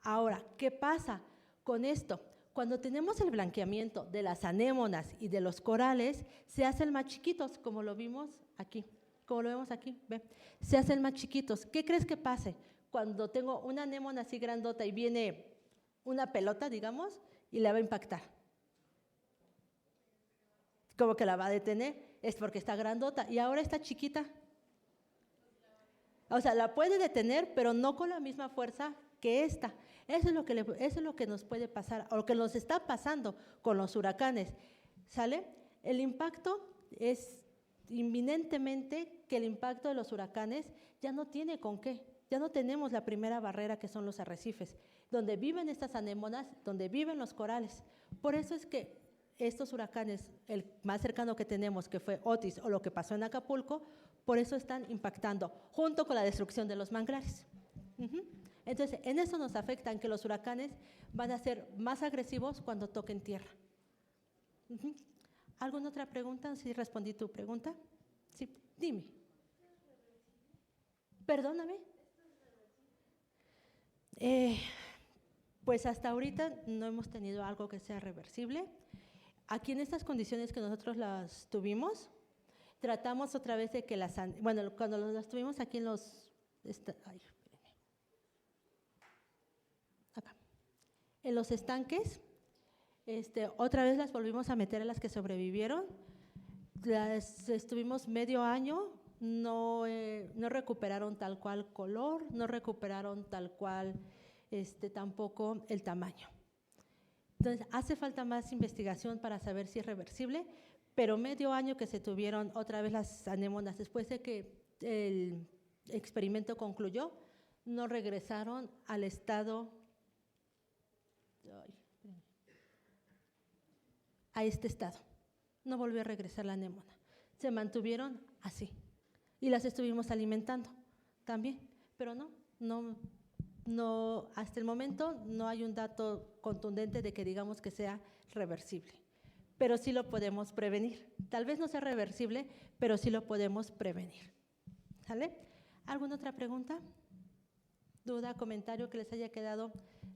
Speaker 4: Ahora, ¿qué pasa con esto? Cuando tenemos el blanqueamiento de las anémonas y de los corales, se hacen más chiquitos, como lo vimos aquí. Como lo vemos aquí, ¿ve? Se hacen más chiquitos. ¿Qué crees que pase? Cuando tengo una anémona así grandota y viene una pelota, digamos, y la va a impactar. Como que la va a detener, es porque está grandota y ahora está chiquita. O sea, la puede detener, pero no con la misma fuerza que esta. Eso es lo que nos puede pasar, o lo que nos está pasando con los huracanes. ¿Sale? El impacto es inminentemente que el impacto de los huracanes ya no tiene con qué. Ya no tenemos la primera barrera que son los arrecifes, donde viven estas anémonas, donde viven los corales. Por eso es que estos huracanes, el más cercano que tenemos, que fue Otis o lo que pasó en Acapulco, por eso están impactando, junto con la destrucción de los manglares. Entonces, en eso nos afectan que los huracanes van a ser más agresivos cuando toquen tierra. ¿Alguna otra pregunta? ¿Sí respondí tu pregunta? Sí, dime. Perdóname. Pues hasta ahorita no hemos tenido algo que sea reversible. Aquí en estas condiciones que nosotros las tuvimos, tratamos otra vez de que cuando las tuvimos aquí en en los estanques, otra vez las volvimos a meter a las que sobrevivieron. Las estuvimos medio año, no recuperaron tal cual color, no recuperaron tal cual tampoco el tamaño. Entonces, hace falta más investigación para saber si es reversible, pero medio año que se tuvieron otra vez las anémonas, después de que el experimento concluyó, no regresaron al estado, a este estado. No volvió a regresar la anémona. Se mantuvieron así. Y las estuvimos alimentando también, pero no, hasta el momento no hay un dato contundente de que digamos que sea reversible, pero sí lo podemos prevenir. Tal vez no sea reversible, pero sí lo podemos prevenir. ¿Sale? ¿Alguna otra pregunta? ¿Duda, comentario que les haya quedado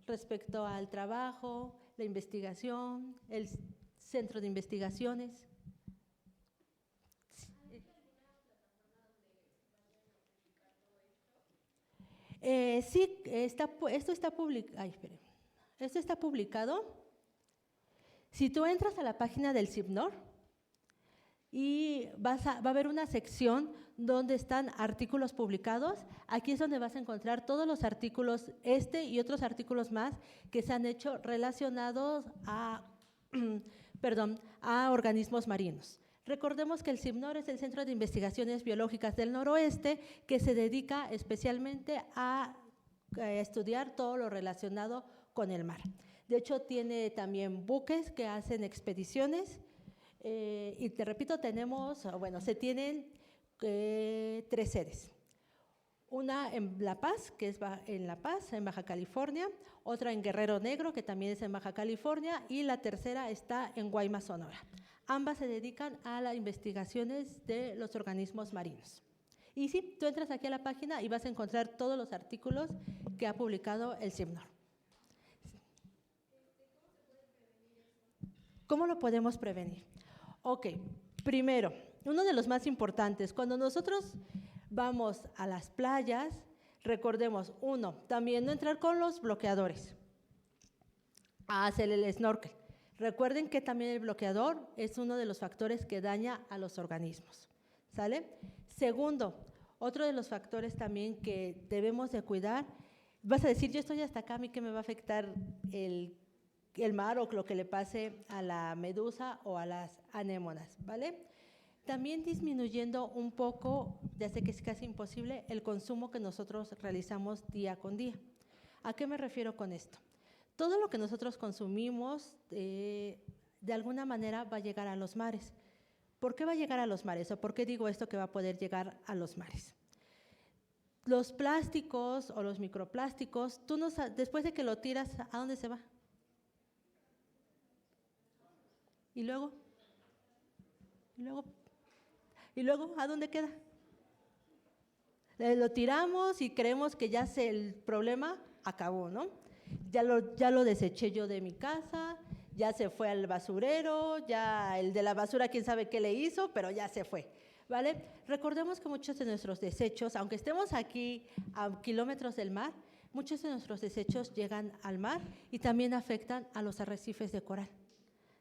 Speaker 4: respecto al trabajo, la investigación, el centro de investigaciones? Sí, esto está publicado. Si tú entras a la página del CIBNOR y va a haber una sección donde están artículos publicados, aquí es donde vas a encontrar todos los artículos, y otros artículos más que se han hecho relacionados a, a organismos marinos. Recordemos que el CIBNOR es el Centro de Investigaciones Biológicas del Noroeste, que se dedica especialmente a estudiar todo lo relacionado con el mar. De hecho, tiene también buques que hacen expediciones y te repito, se tienen 3 sedes. Una en La Paz, que es en La Paz, en Baja California, otra en Guerrero Negro, que también es en Baja California, y la tercera está en Guaymas, Sonora. Ambas se dedican a las investigaciones de los organismos marinos. Y sí, tú entras aquí a la página y vas a encontrar todos los artículos que ha publicado el CIBNOR. ¿Cómo lo podemos prevenir? Ok, primero, uno de los más importantes, cuando nosotros vamos a las playas, recordemos, también no entrar con los bloqueadores, a hacer el snorkel. Recuerden que también el bloqueador es uno de los factores que daña a los organismos, ¿sale? Segundo, otro de los factores también que debemos de cuidar, vas a decir, yo estoy hasta acá, ¿a mí qué me va a afectar el mar o lo que le pase a la medusa o a las anémonas, ¿vale? También disminuyendo un poco, ya sé que es casi imposible, el consumo que nosotros realizamos día con día. ¿A qué me refiero con esto? Todo lo que nosotros consumimos, de alguna manera va a llegar a los mares. ¿Por qué va a llegar a los mares? ¿O por qué digo esto que va a poder llegar a los mares? Los plásticos o los microplásticos, después de que lo tiras, ¿a dónde se va? ¿Y luego? ¿A dónde queda? Lo tiramos y creemos que ya el problema acabó, ¿no? Ya lo deseché yo de mi casa, ya se fue al basurero, ya el de la basura quién sabe qué le hizo, pero ya se fue, ¿vale? Recordemos que muchos de nuestros desechos, aunque estemos aquí a kilómetros del mar, muchos de nuestros desechos llegan al mar y también afectan a los arrecifes de coral.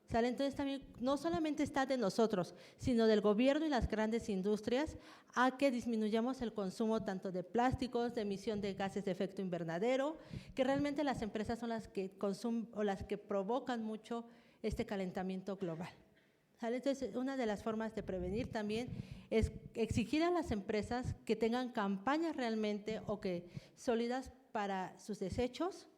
Speaker 4: ¿Sale? Entonces también no solamente está de nosotros, sino del gobierno y las grandes industrias a que disminuyamos el consumo tanto de plásticos, de emisión de gases de efecto invernadero, que realmente las empresas son las que consumen o las que provocan mucho este calentamiento global. ¿Sale? Entonces, una de las formas de prevenir también es exigir a las empresas que tengan campañas realmente sólidas para sus desechos.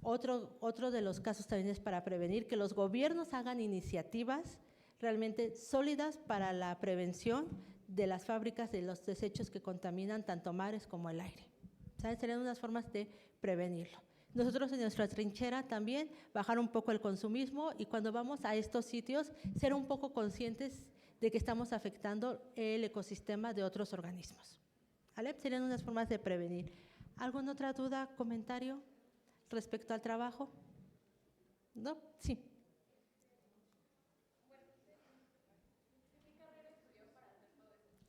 Speaker 4: Otro de los casos también es para prevenir que los gobiernos hagan iniciativas realmente sólidas para la prevención de las fábricas de los desechos que contaminan tanto mares como el aire. ¿Saben? Serían unas formas de prevenirlo. Nosotros en nuestra trinchera también bajar un poco el consumismo y cuando vamos a estos sitios ser un poco conscientes de que estamos afectando el ecosistema de otros organismos. ¿Vale? Serían unas formas de prevenir. ¿Alguna otra duda, comentario respecto al trabajo? ¿No? Sí.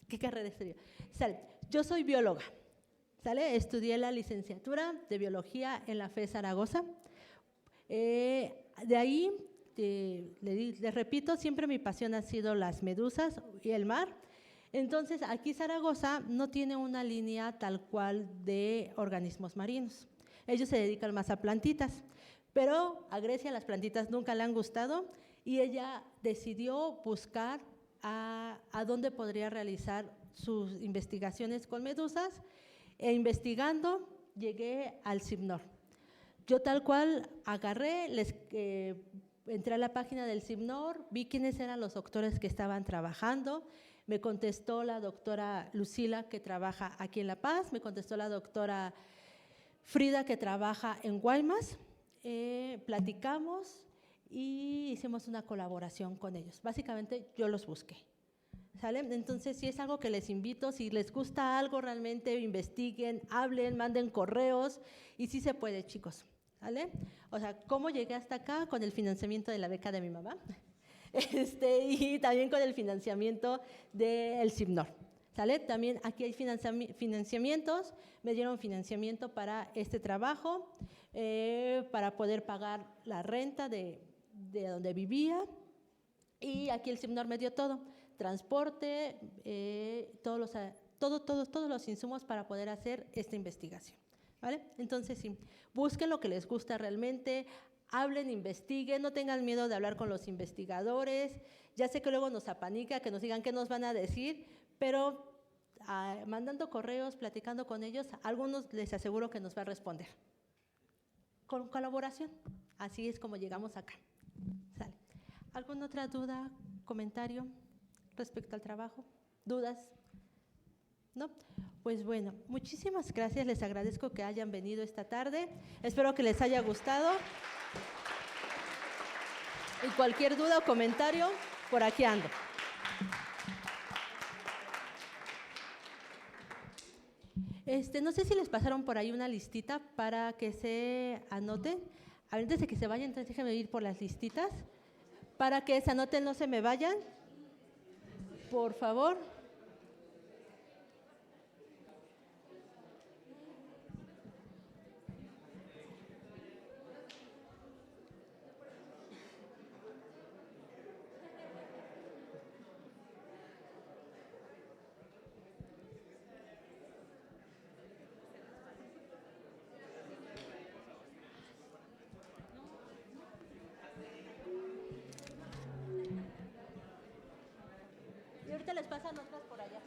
Speaker 4: ¿Qué carrera estudió? Sale. Yo soy bióloga. ¿Sale? Estudié la licenciatura de biología en la FE Zaragoza. De ahí, les repito, siempre mi pasión ha sido las medusas y el mar. Entonces, aquí Zaragoza no tiene una línea tal cual de organismos marinos. Ellos se dedican más a plantitas, pero a Grecia las plantitas nunca le han gustado y ella decidió buscar a dónde podría realizar sus investigaciones con medusas e investigando llegué al CIBNOR. Yo tal cual agarré, entré a la página del CIBNOR, vi quiénes eran los doctores que estaban trabajando, me contestó la doctora Lucila que trabaja aquí en La Paz, me contestó la doctora Frida, que trabaja en Guaymas, platicamos y hicimos una colaboración con ellos. Básicamente, yo los busqué. ¿Sale? Entonces, si es algo que les invito, si les gusta algo, realmente investiguen, hablen, manden correos y sí se puede, chicos. ¿Sale? O sea, ¿cómo llegué hasta acá? Con el financiamiento de la beca de mi mamá y también con el financiamiento del CIBNOR. ¿Sale? También aquí hay financiamientos, me dieron financiamiento para este trabajo, para poder pagar la renta de donde vivía, y aquí el CIMNOR me dio todo, transporte, todos los insumos para poder hacer esta investigación, ¿vale? Entonces, sí, busquen lo que les gusta realmente, hablen, investiguen, no tengan miedo de hablar con los investigadores. Ya sé que luego nos apanica, que nos digan qué nos van a decir, pero mandando correos, platicando con ellos, a algunos les aseguro que nos va a responder. Con colaboración, así es como llegamos acá. ¿Sale? ¿Alguna otra duda, comentario respecto al trabajo? ¿Dudas? ¿No? Pues bueno, muchísimas gracias, les agradezco que hayan venido esta tarde, espero que les haya gustado. Y cualquier duda o comentario, por aquí ando. No sé si les pasaron por ahí una listita para que se anoten. Antes de que se vayan, entonces déjenme ir por las listitas. Para que se anoten, no se me vayan. Por favor. Y ahorita les pasan otras por allá.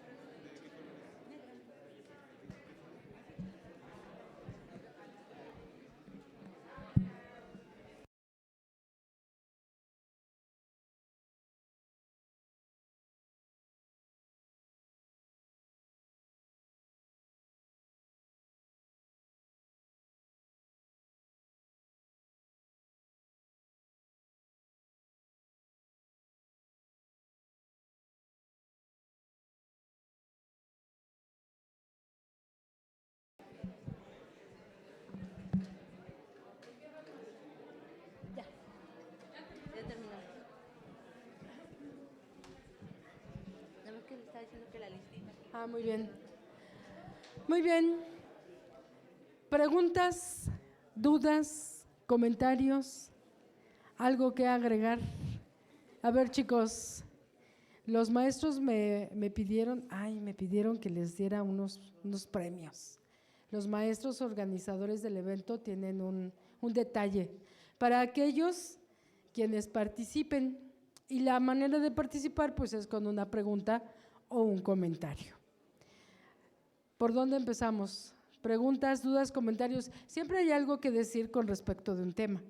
Speaker 4: Ya terminamos. Nada más que le estaba diciendo que la listita.
Speaker 3: Muy bien. Muy bien. ¿Preguntas, dudas, comentarios? ¿Algo que agregar? A ver, chicos, los maestros me pidieron que les diera unos premios. Los maestros organizadores del evento tienen un detalle para aquellos quienes participen, y la manera de participar pues es con una pregunta o un comentario. ¿Por dónde empezamos? Preguntas, dudas, comentarios. Siempre hay algo que decir con respecto de un tema.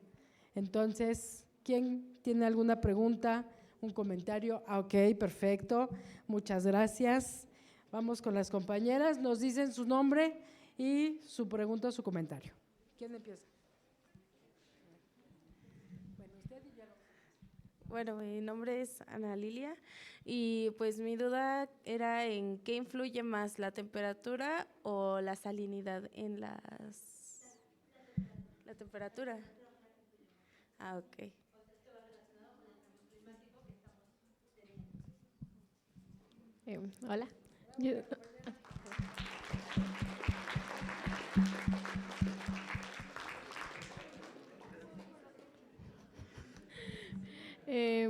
Speaker 3: Entonces, ¿quién tiene alguna pregunta, un comentario? Ok, perfecto, muchas gracias. Vamos con las compañeras, nos dicen su nombre y su pregunta o su comentario. ¿Quién empieza? Bueno, usted y ya.
Speaker 5: Bueno, mi nombre es Ana Lilia y pues mi duda era en qué influye más, la temperatura o la salinidad en la temperatura. Ok.
Speaker 6: Hola. Yo-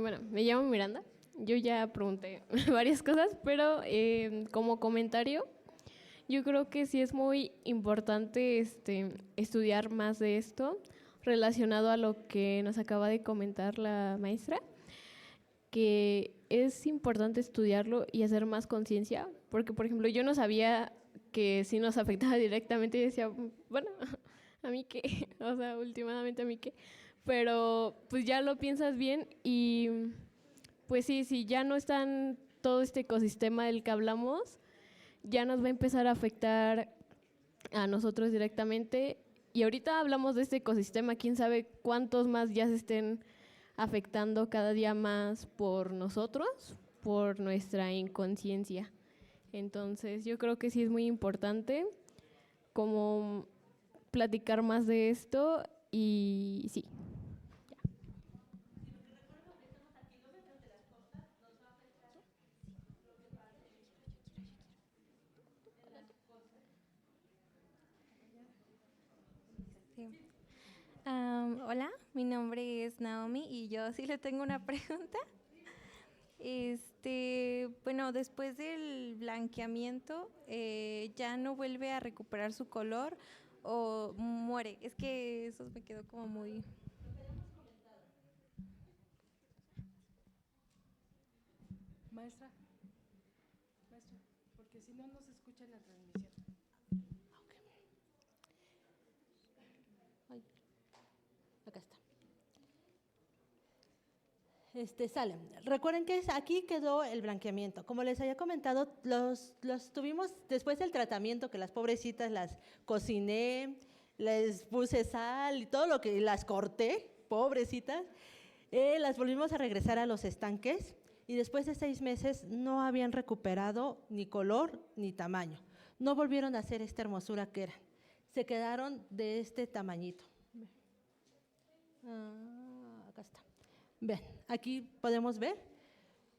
Speaker 6: bueno, me llamo Miranda. Yo ya pregunté varias cosas, pero como comentario, yo creo que sí es muy importante estudiar más de esto relacionado a lo que nos acaba de comentar la maestra, que es importante estudiarlo y hacer más conciencia, porque por ejemplo yo no sabía que sí nos afectaba directamente y decía, bueno, a mí qué, o sea, últimamente a mí qué, pero pues ya lo piensas bien y pues sí, si ya no está en todo este ecosistema del que hablamos, ya nos va a empezar a afectar a nosotros directamente. Y ahorita hablamos de este ecosistema, quién sabe cuántos más ya se estén afectando cada día más por nosotros, por nuestra inconsciencia. Entonces, yo creo que sí es muy importante como platicar más de esto y sí.
Speaker 7: Hola, mi nombre es Naomi y yo sí le tengo una pregunta. Bueno, después del blanqueamiento, ¿ya no vuelve a recuperar su color o muere? Es que eso me quedó como muy…
Speaker 3: Maestra, maestra, porque si no, no se escucha en la transmisión.
Speaker 4: Ay, acá está. Sale. Recuerden que aquí quedó el blanqueamiento. Como les había comentado, los tuvimos después del tratamiento, que las pobrecitas las cociné, les puse sal y todo lo que las corté, pobrecitas, las volvimos a regresar a los estanques y después de 6 meses no habían recuperado ni color ni tamaño. No volvieron a ser esta hermosura que eran. Se quedaron de este tamañito. Acá está. Ven, aquí podemos ver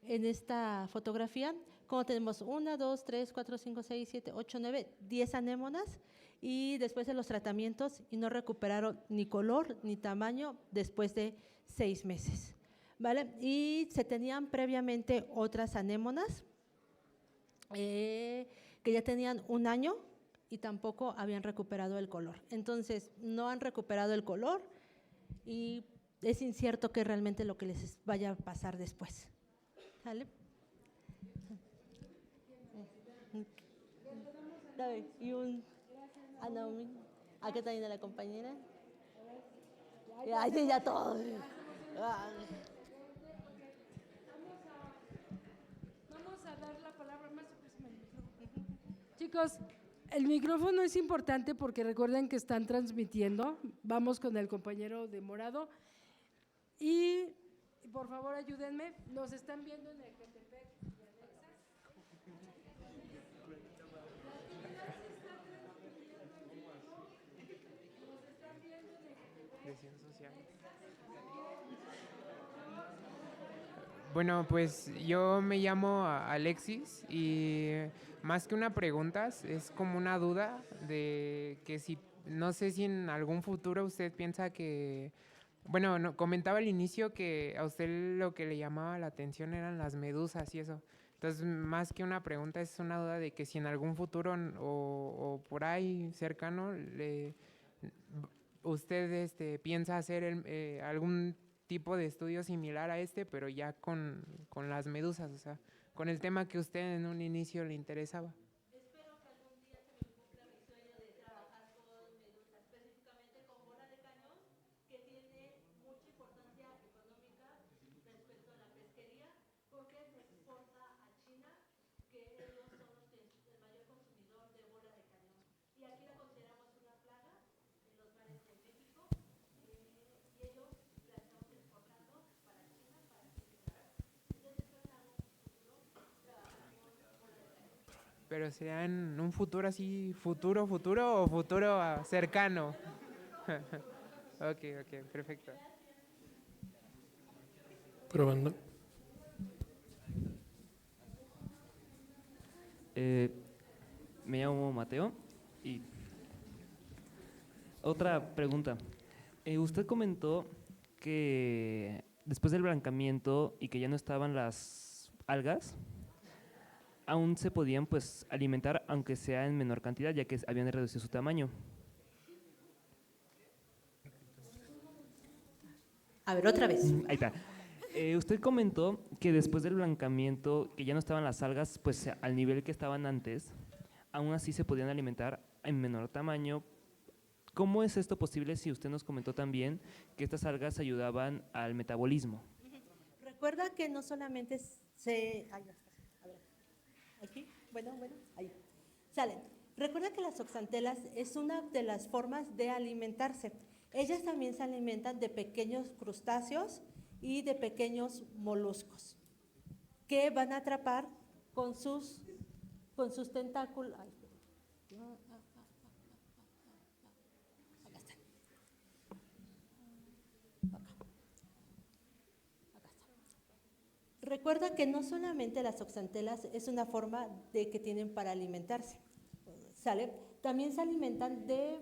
Speaker 4: en esta fotografía cómo tenemos 1, 2, 3, 4, 5, 6, 7, 8, 9, 10 anémonas y después de los tratamientos y no recuperaron ni color ni tamaño después de 6 meses. ¿Vale? Y se tenían previamente otras anémonas que ya tenían 1 año y tampoco habían recuperado el color. Entonces, no han recuperado el color y es incierto que realmente lo que les vaya a pasar después. ¿Vale? Y un Naomi. Aquí también a la compañera. Ay, ya todo.
Speaker 3: Vamos a dar la palabra, maestro, préstame el micrófono. Chicos, el micrófono es importante porque recuerden que están transmitiendo. Vamos con el compañero de morado. Y por favor ayúdenme, nos están viendo en el Ecatepec y anexas.
Speaker 8: Bueno, pues yo me llamo Alexis y más que una pregunta es como una duda de que si, no sé si en algún futuro usted piensa que, bueno, no, comentaba al inicio que a usted lo que le llamaba la atención eran las medusas y eso. Entonces, más que una pregunta es una duda de que si en algún futuro o por ahí cercano usted piensa hacer algún tipo de estudio similar a pero ya con las medusas, o sea, con el tema que usted en un inicio le interesaba.
Speaker 4: Espero que algún día se me cumpla mi sueño de trabajar con medusas, específicamente con bola de cañón, que tiene mucha importancia económica respecto a la pesquería, porque se exporta a China, que ellos son los que, el mayor consumidor de bola de cañón. Y aquí la consideramos una plaga en los mares de México, y ellos la estamos exportando para China, para China. Entonces, espero en algún futuro trabajar con bola de cañón.
Speaker 8: Pero será en un futuro así, futuro o futuro cercano. Ok, perfecto.
Speaker 9: Probando.
Speaker 10: Me llamo Mateo y otra pregunta. Usted comentó que después del blancamiento y que ya no estaban las algas, aún se podían pues alimentar aunque sea en menor cantidad, ya que habían reducido su tamaño.
Speaker 4: A ver, otra vez.
Speaker 10: Ahí está. Usted comentó que después del blancamiento, que ya no estaban las algas pues al nivel que estaban antes, aún así se podían alimentar en menor tamaño. ¿Cómo es esto posible si usted nos comentó también que estas algas ayudaban al metabolismo?
Speaker 4: Recuerda que no solamente se… Ay, a ver, aquí, bueno, ahí. Sale. Recuerda que las oxantelas es una de las formas de alimentarse. Ellas también se alimentan de pequeños crustáceos y de pequeños moluscos que van a atrapar con sus tentáculos. Ay, acá están. Acá está. Recuerda que no solamente las oxantelas es una forma de que tienen para alimentarse, ¿sale? También se alimentan de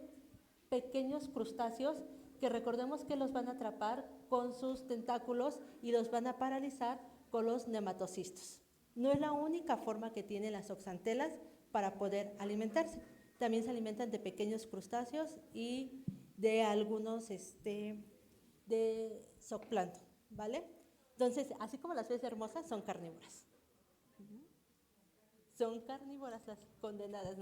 Speaker 4: pequeños crustáceos que recordemos que los van a atrapar con sus tentáculos y los van a paralizar con los nematocistos. No es la única forma que tienen las oxantelas para poder alimentarse. También se alimentan de pequeños crustáceos y de algunos de zooplancton, ¿vale? Entonces, así como las ves hermosas, son carnívoras. Son carnívoras las condenadas.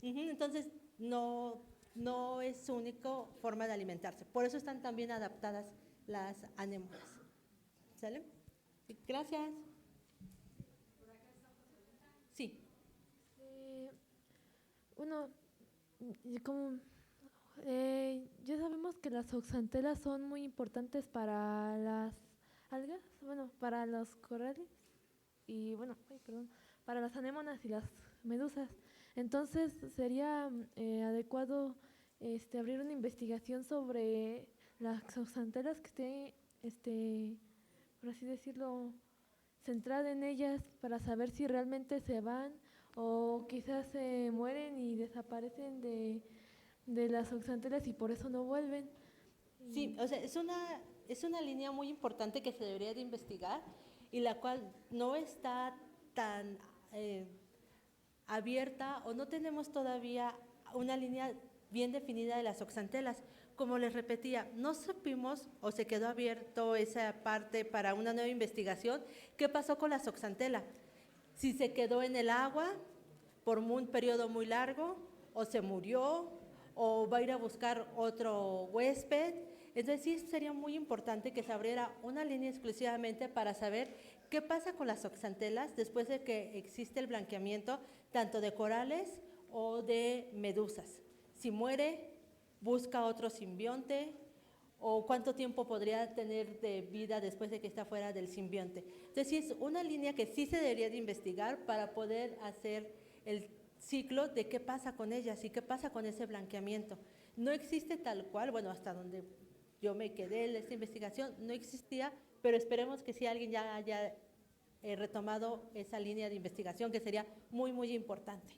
Speaker 4: Entonces, no es su única forma de alimentarse. Por eso están tan bien adaptadas las anémonas. ¿Sale? Sí, gracias. Sí.
Speaker 9: Bueno, como ya sabemos que las oxantelas son muy importantes para las algas, bueno, para los corales y bueno, para las anémonas y las medusas. Entonces sería adecuado abrir una investigación sobre las oxantelas que esté, por así decirlo, centrada en ellas para saber si realmente se van o quizás se mueren y desaparecen de las oxantelas y por eso no vuelven.
Speaker 4: Sí, o sea, es una línea muy importante que se debería de investigar y la cual no está tan abierta o no tenemos todavía una línea bien definida de las oxantelas. Como les repetía, no supimos o se quedó abierto esa parte para una nueva investigación. ¿Qué pasó con las oxantelas? Si se quedó en el agua por un periodo muy largo o se murió o va a ir a buscar otro huésped. Entonces sí sería muy importante que se abriera una línea exclusivamente para saber qué pasa con las oxantelas después de que existe el blanqueamiento tanto de corales o de medusas. Si muere, busca otro simbionte o cuánto tiempo podría tener de vida después de que está fuera del simbionte. Entonces sí es una línea que sí se debería de investigar para poder hacer el ciclo de qué pasa con ellas y qué pasa con ese blanqueamiento. No existe tal cual, bueno, hasta donde yo me quedé en esta investigación, no existía, pero esperemos que sí alguien ya haya retomado esa línea de investigación, que sería muy, muy importante.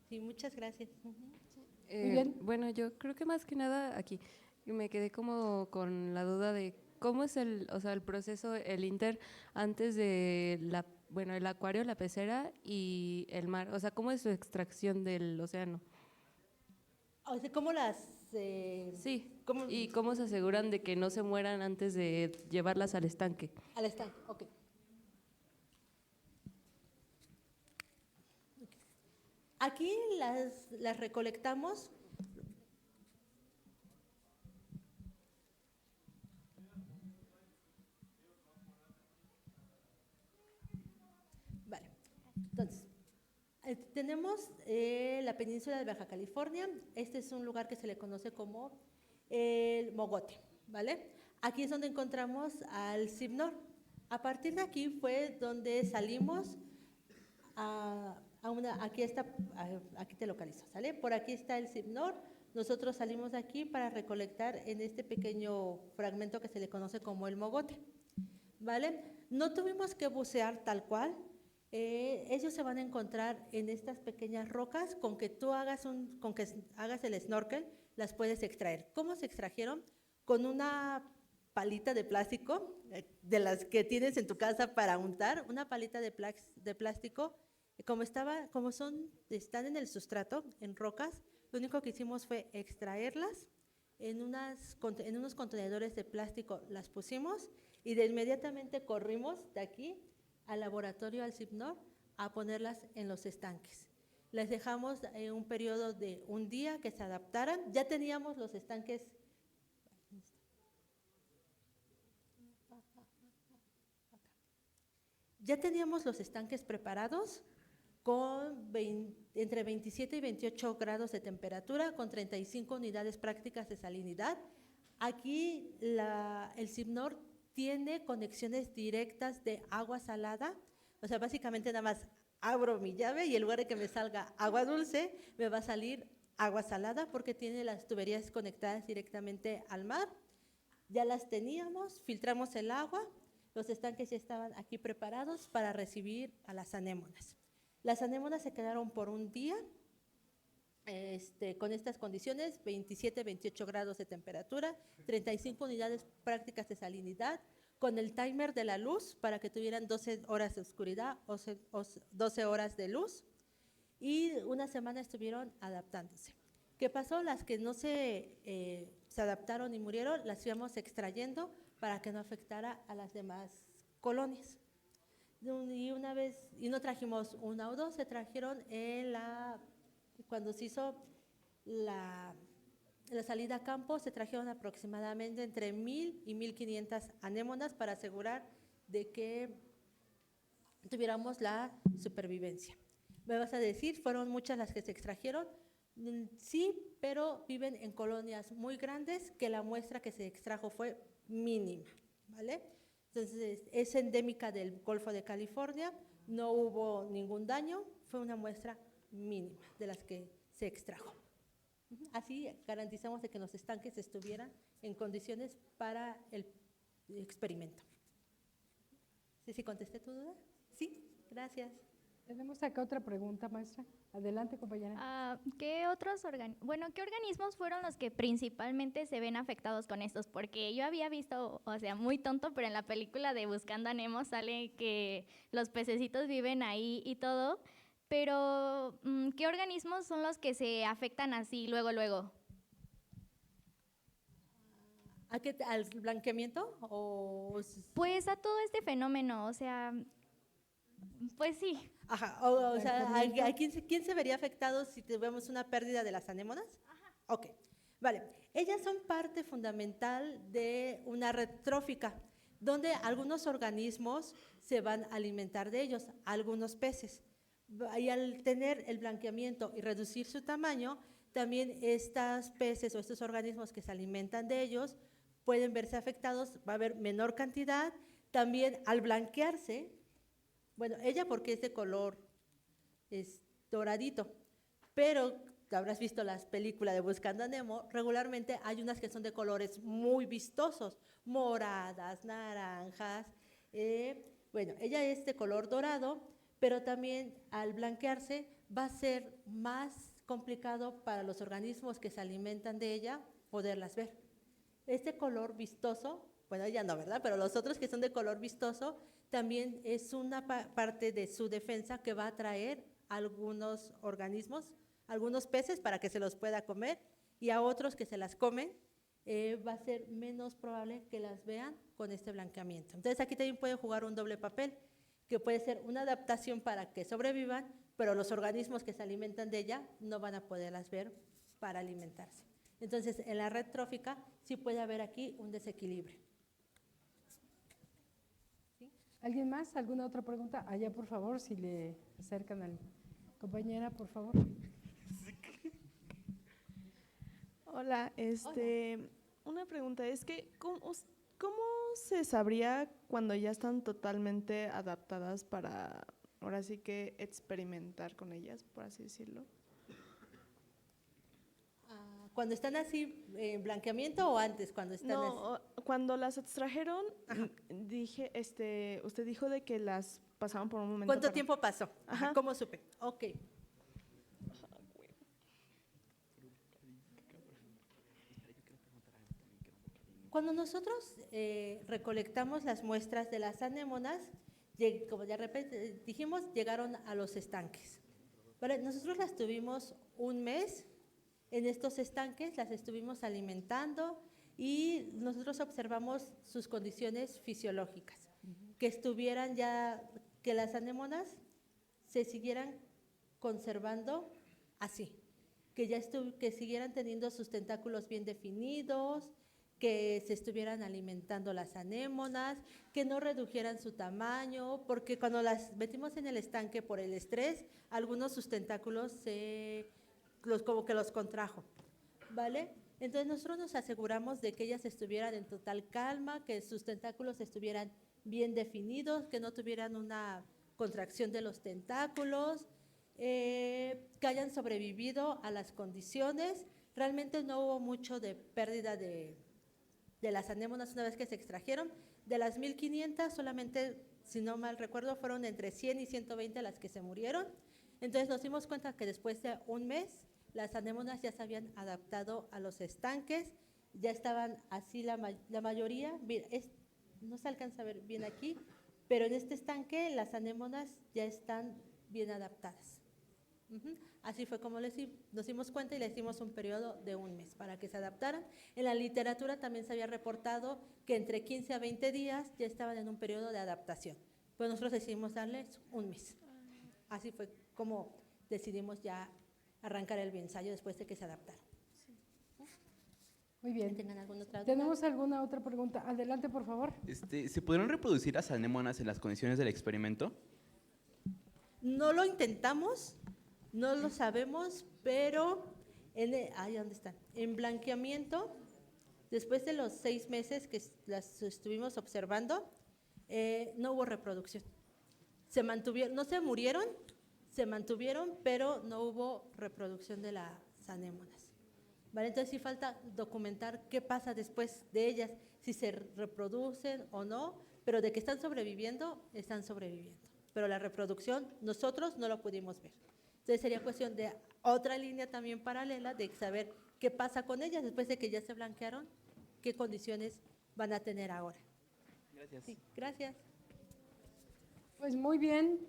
Speaker 4: Sí, muchas gracias.
Speaker 3: Muy bien.
Speaker 11: Bueno, yo creo que más que nada aquí me quedé como con la duda de cómo es el proceso, el inter antes de el acuario, la pecera y el mar, o sea, ¿cómo es su extracción del océano?
Speaker 4: O sea, ¿cómo las...?
Speaker 11: Sí, ¿y cómo se aseguran de que no se mueran antes de llevarlas al estanque?
Speaker 4: Al estanque, ok. Aquí las recolectamos. Vale, entonces, tenemos la península de Baja California. Este es un lugar que se le conoce como el Mogote, ¿vale? Aquí es donde encontramos al Cipnor. A partir de aquí fue donde salimos aquí te localizo, ¿sale? Por aquí está el Cipnor. Nosotros salimos de aquí para recolectar en este pequeño fragmento que se le conoce como el Mogote, ¿vale? No tuvimos que bucear tal cual. Ellos se van a encontrar en estas pequeñas rocas. Con que hagas el snorkel, las puedes extraer. ¿Cómo se extrajeron? Con una palita de plástico, de las que tienes en tu casa para untar, una palita de plástico. Están en el sustrato, en rocas, lo único que hicimos fue extraerlas, en unos contenedores de plástico las pusimos y de inmediatamente corrimos de aquí al laboratorio, al Cipnor, a ponerlas en los estanques. Les dejamos un periodo de un día que se adaptaran. Ya teníamos los estanques. Ya teníamos los estanques preparados con entre 27 y 28 grados de temperatura, con 35 unidades prácticas de salinidad. Aquí el Cipnor tiene conexiones directas de agua salada, o sea, básicamente nada más abro mi llave y en lugar de que me salga agua dulce, me va a salir agua salada porque tiene las tuberías conectadas directamente al mar. Ya las teníamos, filtramos el agua, los estanques ya estaban aquí preparados para recibir a las anémonas. Las anémonas se quedaron por un día con estas condiciones, 27, 28 grados de temperatura, 35 unidades prácticas de salinidad, con el timer de la luz para que tuvieran 12 horas de oscuridad o 12 horas de luz, y una semana estuvieron adaptándose. ¿Qué pasó? Las que no se adaptaron y murieron, las íbamos extrayendo para que no afectara a las demás colonias. Y no trajimos una o dos, se trajeron cuando se hizo la salida a campo, se trajeron aproximadamente entre 1,000 y 1,500 anémonas para asegurar de que tuviéramos la supervivencia. Me vas a decir, ¿fueron muchas las que se extrajeron? Sí, pero viven en colonias muy grandes que la muestra que se extrajo fue mínima, ¿vale? Entonces, es endémica del Golfo de California, no hubo ningún daño, fue una muestra mínima de las que se extrajo. Así garantizamos de que los estanques estuvieran en condiciones para el experimento. ¿Sí contesté tu duda? Sí, gracias.
Speaker 3: Tenemos acá otra pregunta, maestra. Adelante, compañera.
Speaker 12: ¿Qué organismos fueron los que principalmente se ven afectados con estos? Porque yo había visto, o sea, muy tonto, pero en la película de Buscando a Nemo sale que los pececitos viven ahí y todo, pero ¿qué organismos son los que se afectan así luego?
Speaker 4: ¿Al blanqueamiento?
Speaker 12: Pues a todo este fenómeno, o sea, pues sí.
Speaker 4: Ajá, o sea, ¿a quién se vería afectado si tuviéramos una pérdida de las anémonas? Ajá. Ok, vale. Ellas son parte fundamental de una red trófica, donde algunos organismos se van a alimentar de ellos, algunos peces. Y al tener el blanqueamiento y reducir su tamaño, también estos peces o estos organismos que se alimentan de ellos pueden verse afectados, va a haber menor cantidad. También al blanquearse, bueno, ella porque es de color doradito, pero habrás visto las películas de Buscando a Nemo, regularmente hay unas que son de colores muy vistosos, moradas, naranjas. Bueno, ella es de color dorado, pero también al blanquearse va a ser más complicado para los organismos que se alimentan de ella poderlas ver. Este color vistoso, bueno, ella no, ¿verdad? Pero los otros que son de color vistoso, también es una parte de su defensa que va a atraer a algunos organismos, algunos peces para que se los pueda comer, y a otros que se las comen, va a ser menos probable que las vean con este blanqueamiento. Entonces aquí también puede jugar un doble papel, que puede ser una adaptación para que sobrevivan, pero los organismos que se alimentan de ella no van a poderlas ver para alimentarse. Entonces, en la red trófica sí puede haber aquí un desequilibrio.
Speaker 3: ¿Sí? ¿Alguien más? ¿Alguna otra pregunta? Allá, por favor, si le acercan a la compañera, por favor.
Speaker 13: Hola, una pregunta es que ¿cómo se sabría cuando ya están totalmente adaptadas para, ahora sí que experimentar con ellas, por así decirlo?
Speaker 4: ¿Cuando están así en blanqueamiento o antes? Cuando están
Speaker 13: cuando las extrajeron, usted dijo de que las pasaban por un momento.
Speaker 4: ¿Cuánto tiempo pasó? Ajá. ¿Cómo supe? Ok. Cuando nosotros recolectamos las muestras de las anémonas, como ya dijimos, llegaron a los estanques. ¿Vale? Nosotros las tuvimos un mes en estos estanques, las estuvimos alimentando y nosotros observamos sus condiciones fisiológicas, que las anémonas se siguieran conservando así, que siguieran teniendo sus tentáculos bien definidos, que se estuvieran alimentando las anémonas, que no redujeran su tamaño, porque cuando las metimos en el estanque por el estrés, algunos sus tentáculos como que los contrajo, ¿vale? Entonces nosotros nos aseguramos de que ellas estuvieran en total calma, que sus tentáculos estuvieran bien definidos, que no tuvieran una contracción de los tentáculos, que hayan sobrevivido a las condiciones. Realmente no hubo mucho de pérdida de las anémonas una vez que se extrajeron. De las 1,500, solamente, si no mal recuerdo, fueron entre 100 y 120 las que se murieron. Entonces nos dimos cuenta que después de un mes las anémonas ya se habían adaptado a los estanques, ya estaban así la mayoría, mira, no se alcanza a ver bien aquí, pero en este estanque las anémonas ya están bien adaptadas. Así fue como nos dimos cuenta y les dimos un periodo de 1 mes para que se adaptaran. En la literatura también se había reportado que entre 15 a 20 días ya estaban en un periodo de adaptación, pero nosotros decidimos darles 1 mes. Así fue como decidimos ya arrancar el ensayo después de que se adaptaron.
Speaker 3: Muy bien.
Speaker 4: ¿Tengan alguna otra duda?
Speaker 3: ¿Tenemos alguna otra pregunta? Adelante, por favor.
Speaker 14: ¿Se pudieron reproducir las anémonas en las condiciones del experimento?
Speaker 4: No lo intentamos, no lo sabemos, pero ahí ¿dónde están? En blanqueamiento, después de los 6 meses que las estuvimos observando, no hubo reproducción. Se mantuvieron, no se murieron, se mantuvieron, pero no hubo reproducción de las anémonas. ¿Vale? Entonces sí falta documentar qué pasa después de ellas, si se reproducen o no, pero de que están sobreviviendo, pero la reproducción nosotros no lo pudimos ver. Entonces sería cuestión de otra línea también paralela de saber qué pasa con ellas después de que ya se blanquearon, qué condiciones van a tener ahora.
Speaker 14: Gracias.
Speaker 4: Sí, gracias.
Speaker 3: Pues muy bien,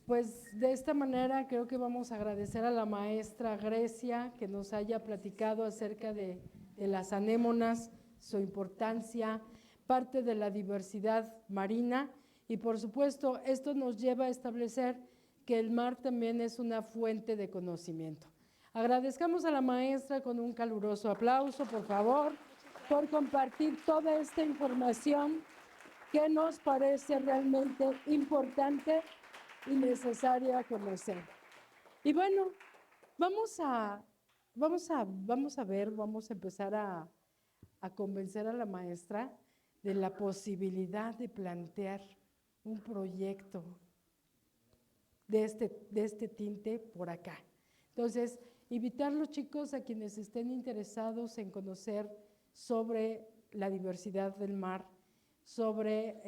Speaker 3: pues de esta manera creo que vamos a agradecer a la maestra Grecia que nos haya platicado acerca de las anémonas, su importancia, parte de la diversidad marina y por supuesto esto nos lleva a establecer que el mar también es una fuente de conocimiento. Agradezcamos a la maestra con un caluroso aplauso, por favor, por compartir toda esta información que nos parece realmente importante y necesaria conocer. Y bueno, vamos a empezar a convencer a la maestra de la posibilidad de plantear un proyecto de este tinte por acá. Entonces, invitar a los chicos a quienes estén interesados en conocer sobre la diversidad del mar, sobre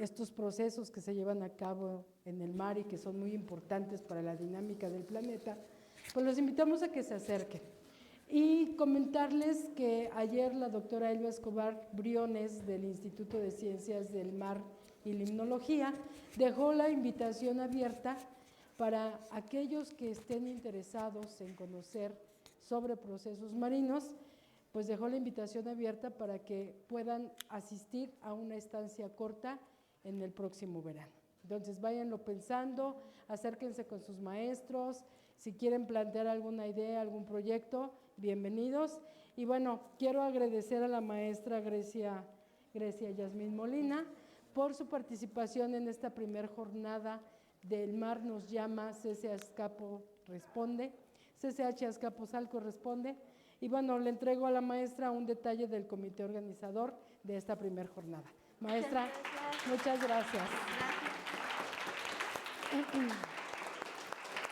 Speaker 3: estos procesos que se llevan a cabo en el mar y que son muy importantes para la dinámica del planeta, pues los invitamos a que se acerquen. Y comentarles que ayer la doctora Elba Escobar Briones del Instituto de Ciencias del Mar y Limnología dejó la invitación abierta para aquellos que estén interesados en conocer sobre procesos marinos, pues dejó la invitación abierta para que puedan asistir a una estancia corta en el próximo verano. Entonces, váyanlo pensando, acérquense con sus maestros, si quieren plantear alguna idea, algún proyecto, bienvenidos. Y bueno, quiero agradecer a la maestra Grecia Yasmín Molina por su participación en esta primer jornada del Mar nos llama, CCH Azcapotzalco responde. Y bueno, le entrego a la maestra un detalle del comité organizador de esta primera jornada. Maestra, muchas gracias.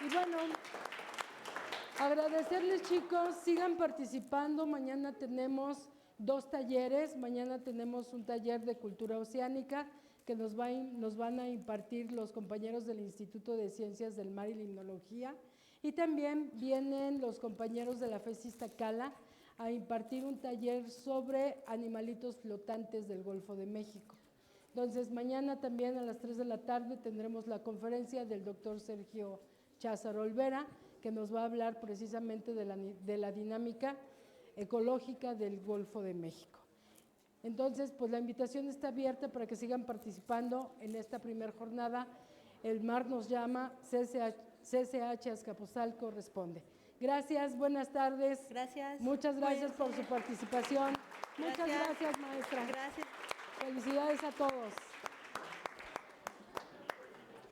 Speaker 3: Y bueno, agradecerles chicos, sigan participando. Mañana tenemos 2 talleres. Mañana tenemos un taller de cultura oceánica que nos van a impartir los compañeros del Instituto de Ciencias del Mar y Limnología. Y también vienen los compañeros de la FES Iztacala a impartir un taller sobre animalitos flotantes del Golfo de México. Entonces, mañana también a las 3 de la tarde tendremos la conferencia del doctor Sergio Cházaro Olvera, que nos va a hablar precisamente de la dinámica ecológica del Golfo de México. Entonces, pues la invitación está abierta para que sigan participando en esta primera jornada. El Mar nos llama, CCH Azcapotzalco responde. Gracias, buenas tardes.
Speaker 4: Gracias.
Speaker 3: Muchas gracias por su participación. Muchas gracias, maestra.
Speaker 4: Gracias.
Speaker 3: Felicidades a todos.